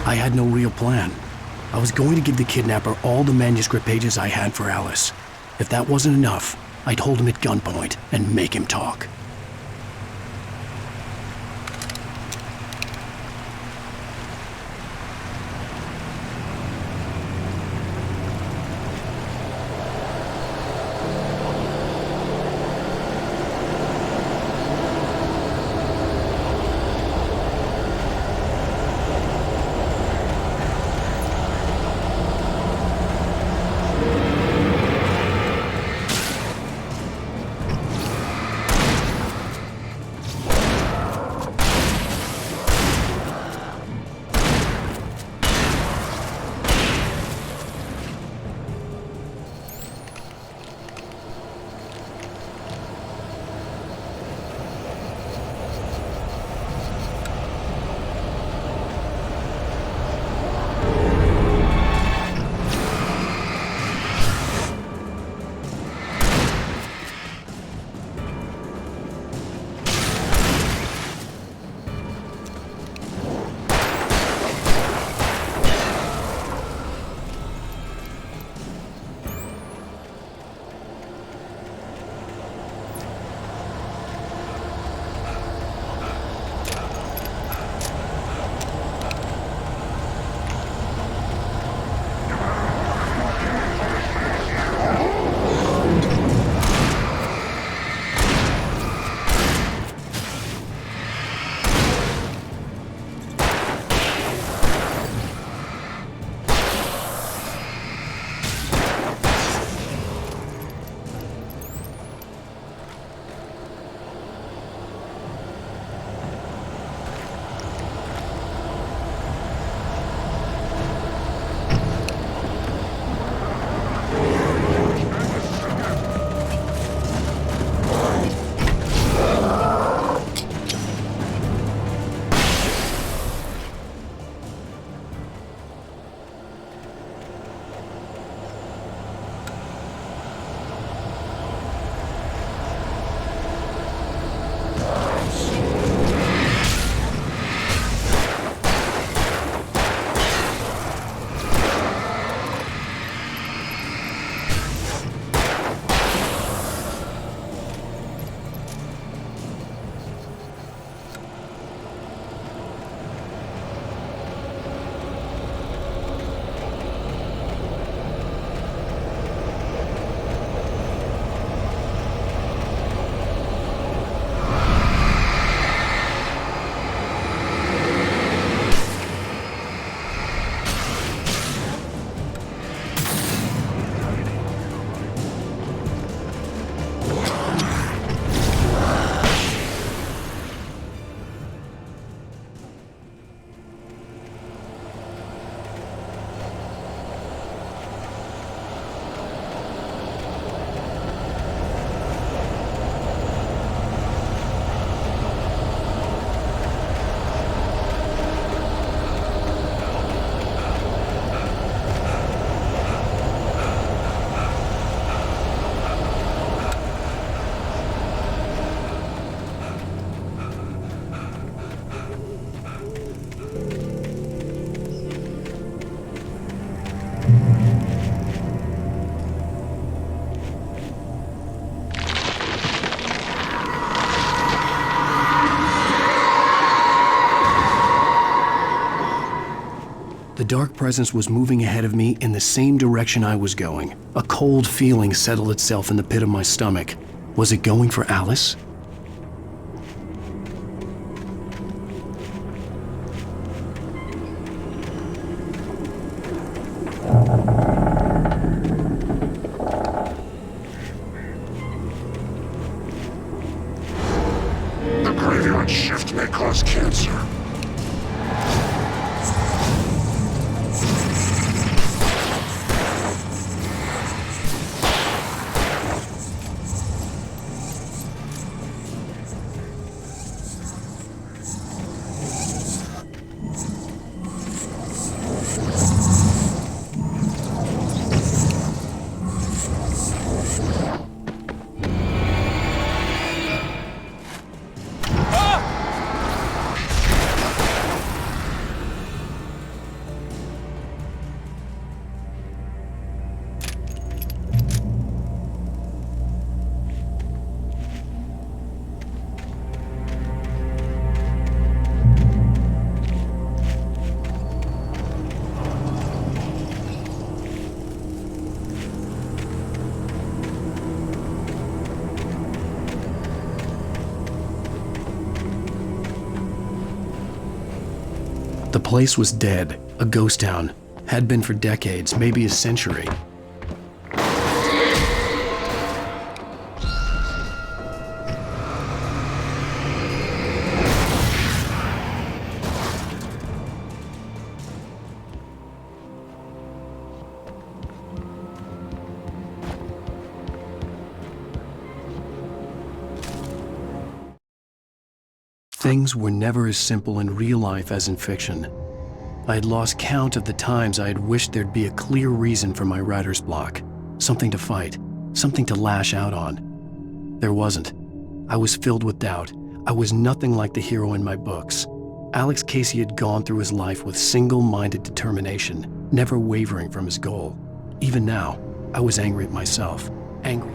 I had no real plan. I was going to give the kidnapper all the manuscript pages I had for Alice. If that wasn't enough, I'd hold him at gunpoint and make him talk. The dark presence was moving ahead of me in the same direction I was going. A cold feeling settled itself in the pit of my stomach. Was it going for Alice?
The graveyard shift may cause cancer.
The place was dead, a ghost town. Had been for decades, maybe a century. Things were never as simple in real life as in fiction. I had lost count of the times I had wished there'd be a clear reason for my writer's block. Something to fight, something to lash out on. There wasn't. I was filled with doubt. I was nothing like the hero in my books. Alex Casey had gone through his life with single-minded determination, never wavering from his goal. Even now, I was angry at myself. Angry.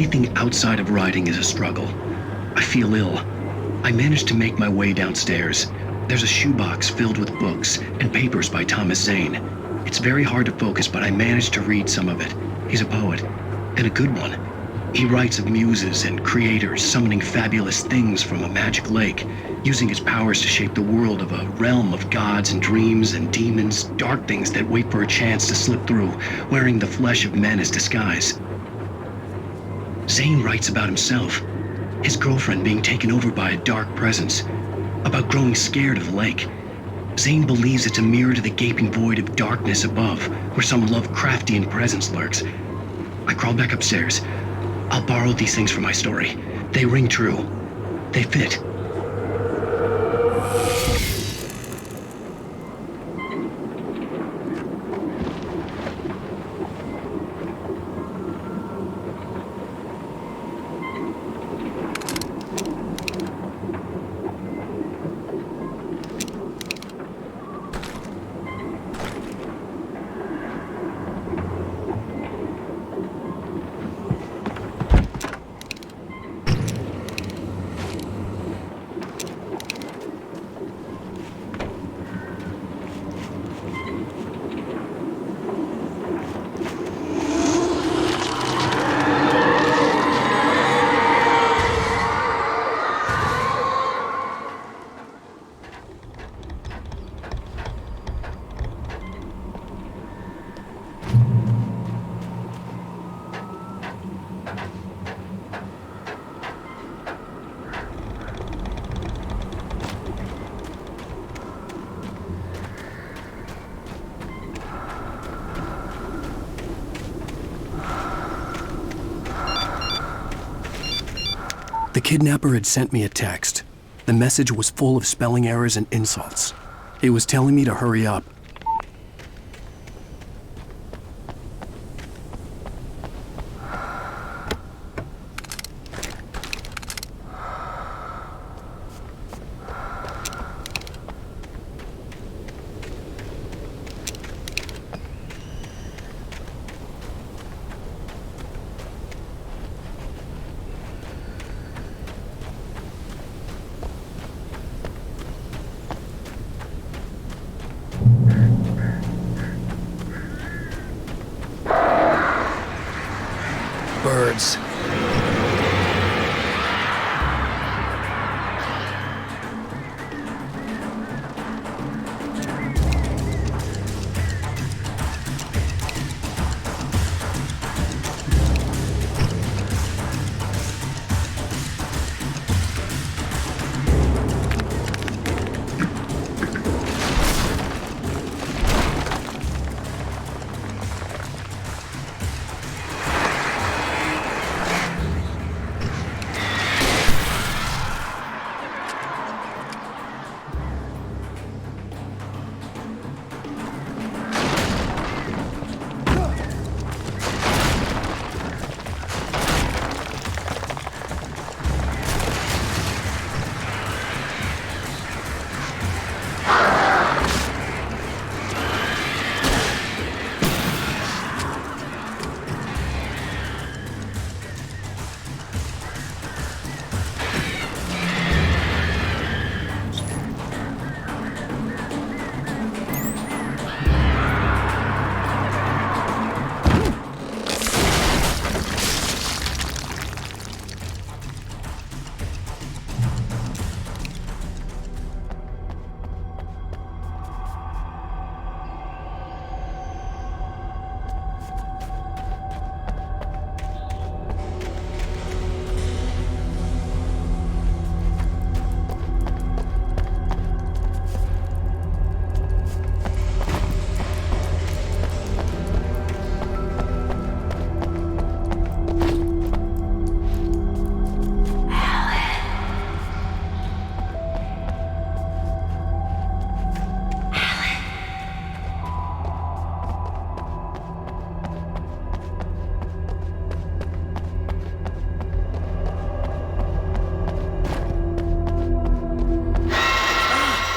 Anything outside of writing is a struggle. I feel ill. I managed to make my way downstairs. There's a shoebox filled with books and papers by Thomas Zane. It's very hard to focus, but I managed to read some of it. He's a poet, and a good one. He writes of muses and creators summoning fabulous things from a magic lake, using his powers to shape the world of a realm of gods and dreams and demons, dark things that wait for a chance to slip through, wearing the flesh of men as disguise. Zane writes about himself, his girlfriend being taken over by a dark presence, about growing scared of the lake. Zane believes it's a mirror to the gaping void of darkness above, where some Lovecraftian presence lurks. I crawl back upstairs. I'll borrow these things for my story. They ring true. They fit.
The kidnapper had sent me a text. The message was full of spelling errors and insults. It was telling me to hurry up.
Birds.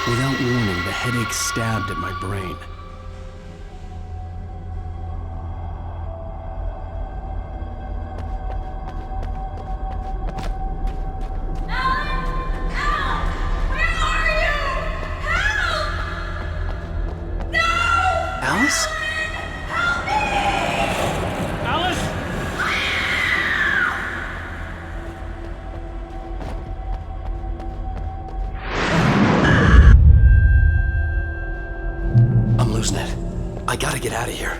Without warning, the headache stabbed at my brain.
Alice?
Alice?
I'm losing it. I gotta get out of here.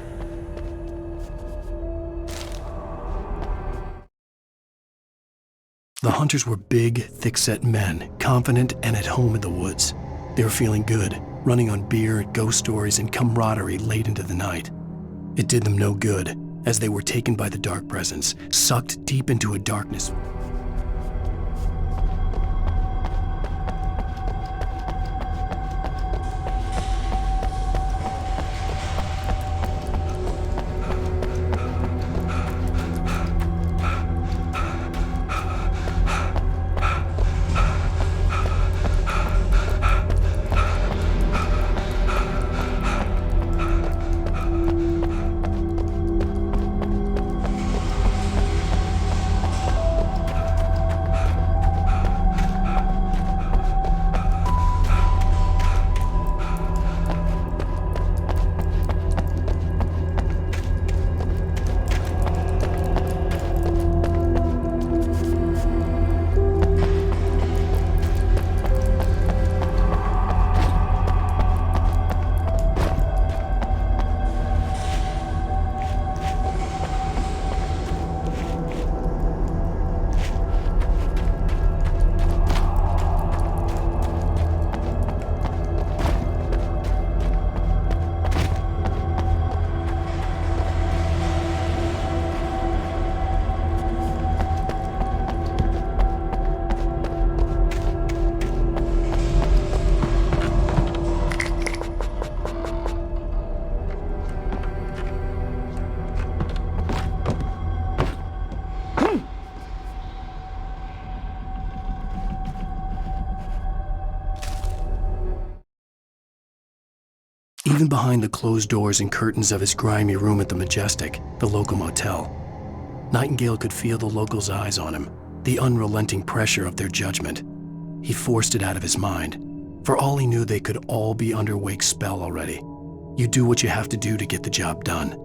The hunters were big, thick-set men, confident and at home in the woods. They were feeling good, running on beer, ghost stories, and camaraderie late into the night. It did them no good, as they were taken by the dark presence, sucked deep into a darkness. Even behind the closed doors and curtains of his grimy room at the Majestic, the local motel, Nightingale could feel the locals' eyes on him, the unrelenting pressure of their judgment. He forced it out of his mind. For all he knew, they could all be under Wake's spell already. You do what you have to do to get the job done.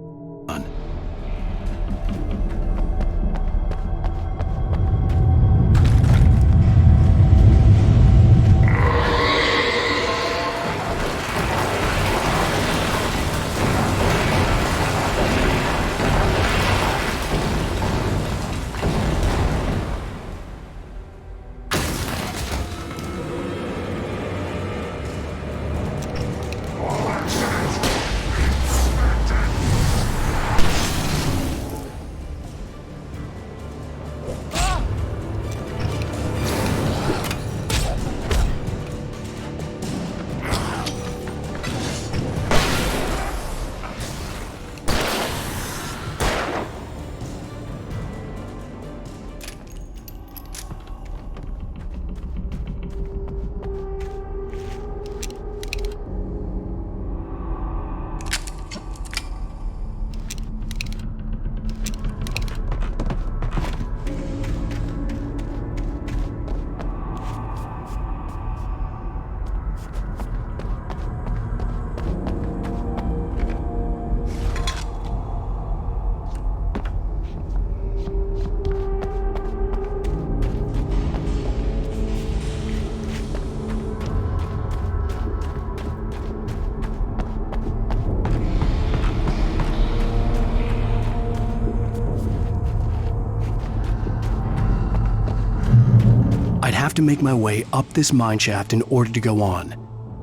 I'd have to make my way up this mine shaft in order to go on.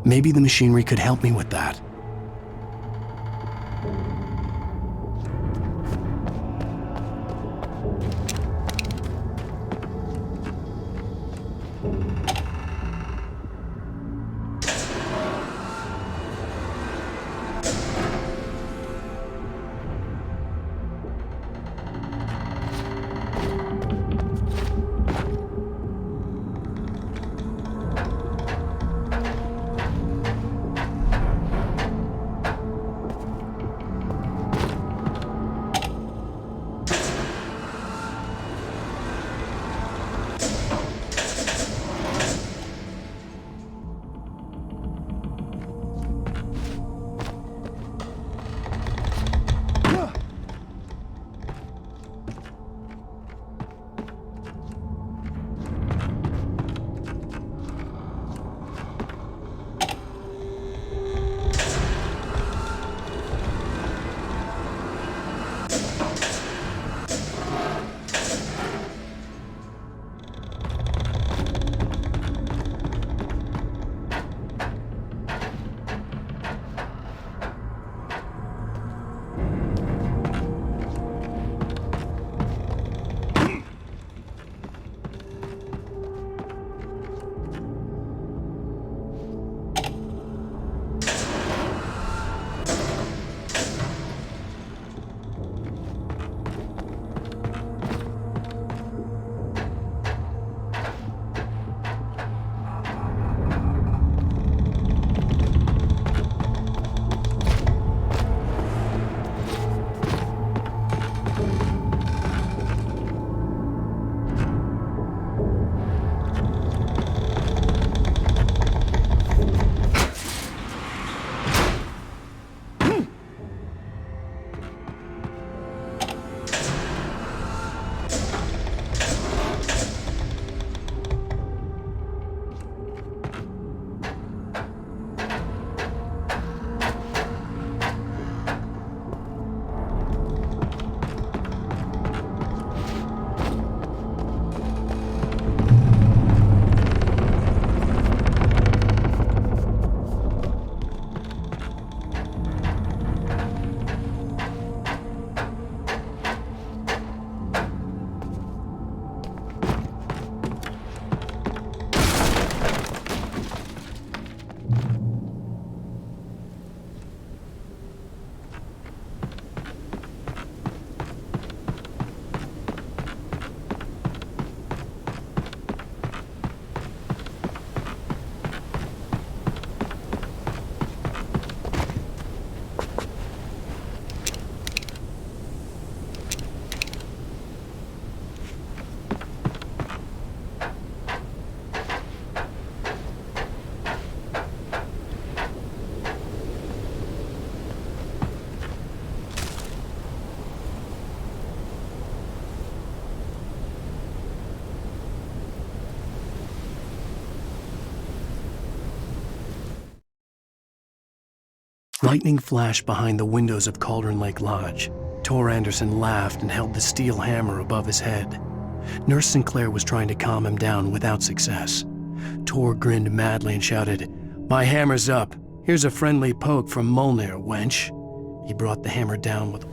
Maybe the machinery could help me with that. Lightning flashed behind the windows of Cauldron Lake Lodge. Tor Anderson laughed and held the steel hammer above his head. Nurse Sinclair was trying to calm him down without success. Tor grinned madly and shouted, "My hammer's up. Here's a friendly poke from Molnir, wench." He brought the hammer down with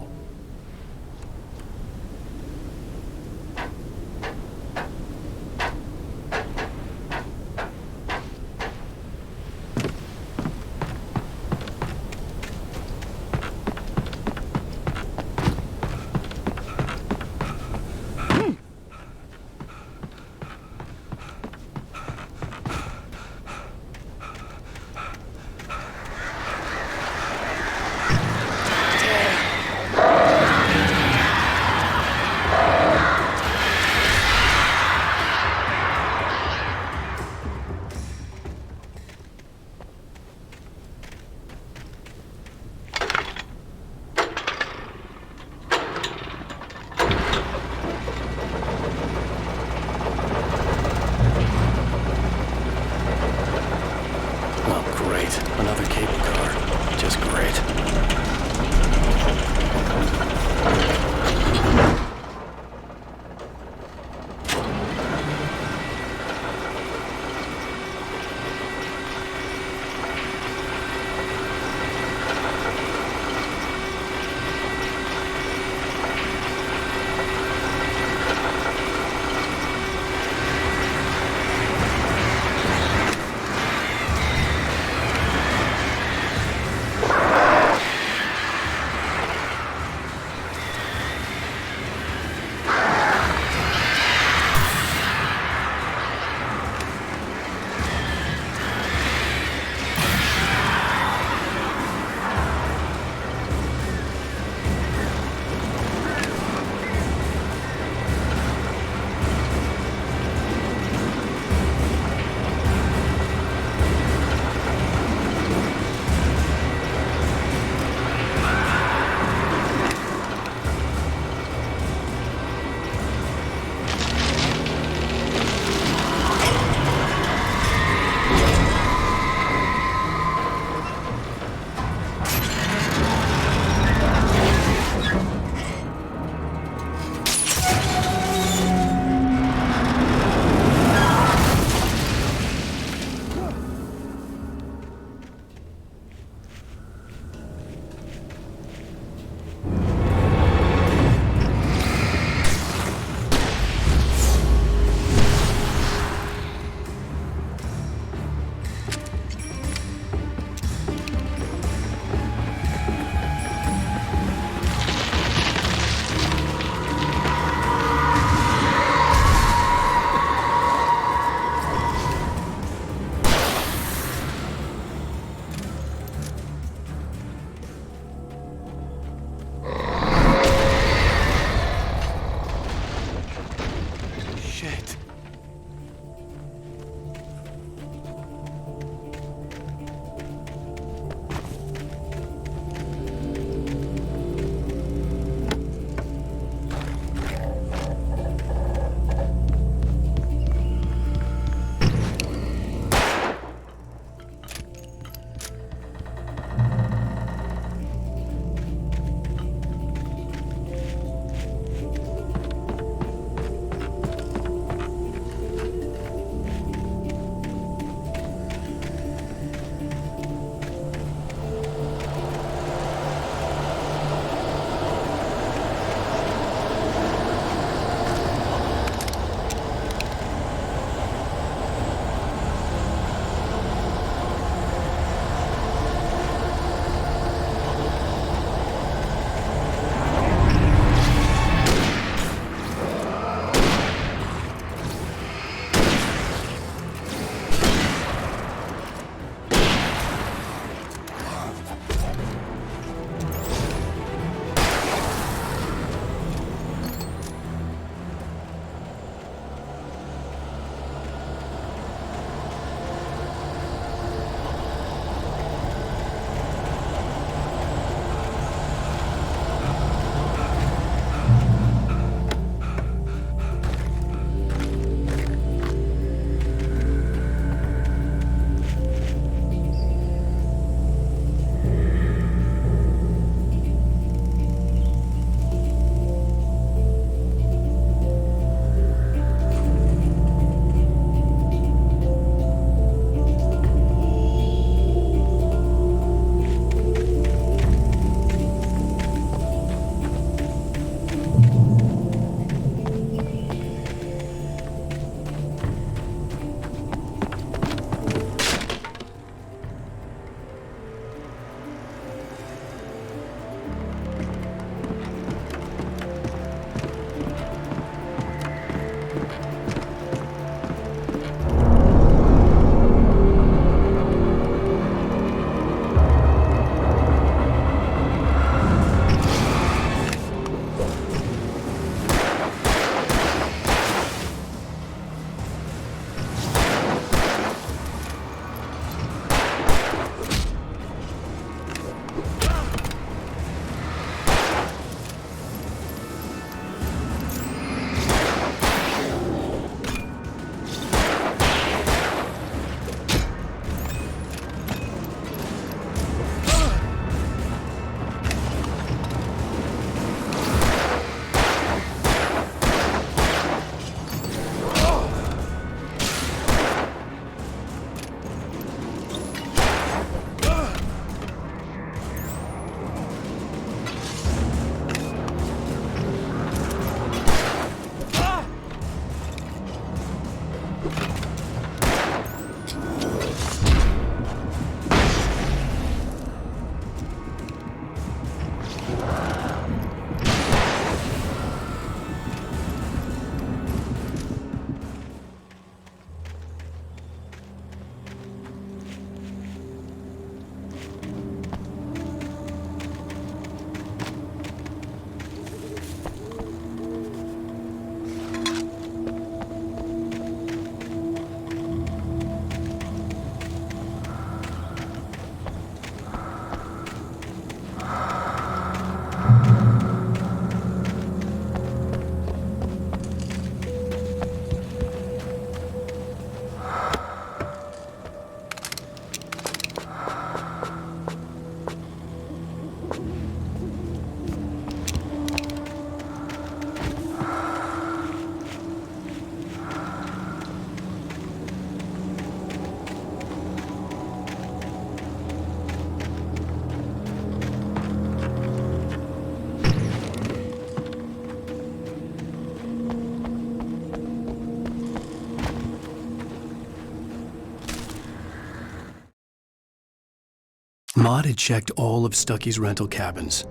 Maud had checked all of Stucky's rental cabins.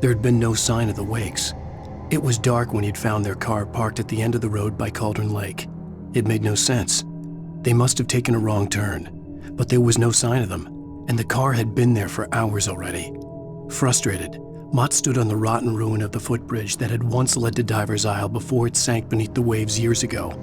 There had been no sign of the Wakes. It was dark when he'd found their car parked at the end of the road by Cauldron Lake. It made no sense. They must have taken a wrong turn, but there was no sign of them, and the car had been there for hours already. Frustrated, Mott stood on the rotten ruin of the footbridge that had once led to Diver's Isle before it sank beneath the waves years ago.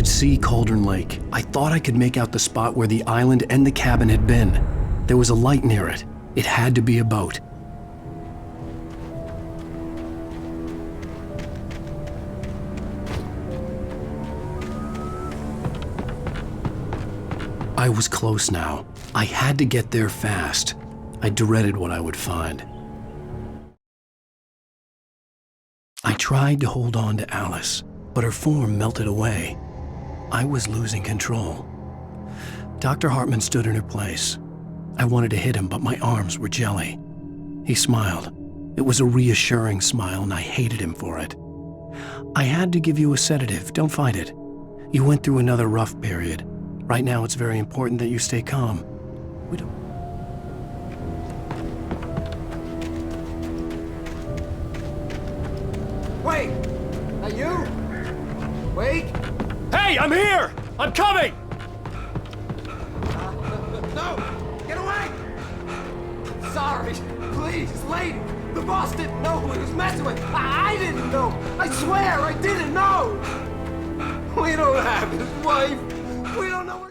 See Cauldron Lake. I thought I could make out the spot where the island and the cabin had been. There was a light near it. It had to be a boat. I was close now. I had to get there fast. I dreaded what I would find. I tried to hold on to Alice, but her form melted away. I was losing control. Dr. Hartman stood in her place. I wanted to hit him, but my arms were jelly. He smiled. It was a reassuring smile, and I hated him for it. I had to give you a sedative. Don't fight it. You went through another rough period. Right now, it's very important that you stay calm. We don't...
Wait! Are you? Wait!
Hey, I'm here! I'm coming!
No! Get away! Sorry. Please, lady. The boss didn't know who he was messing with. I didn't know. I swear I didn't know. We don't have his wife. We don't know where...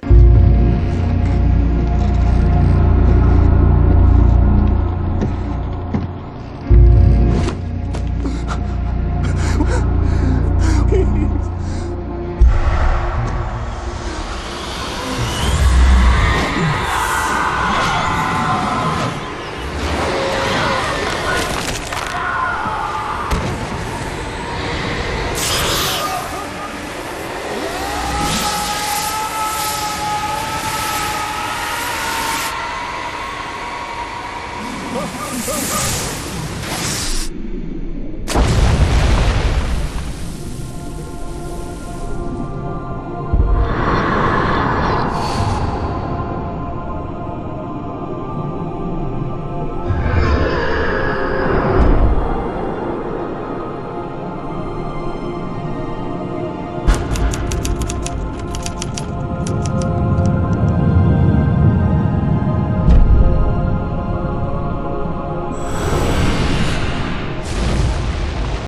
Oh,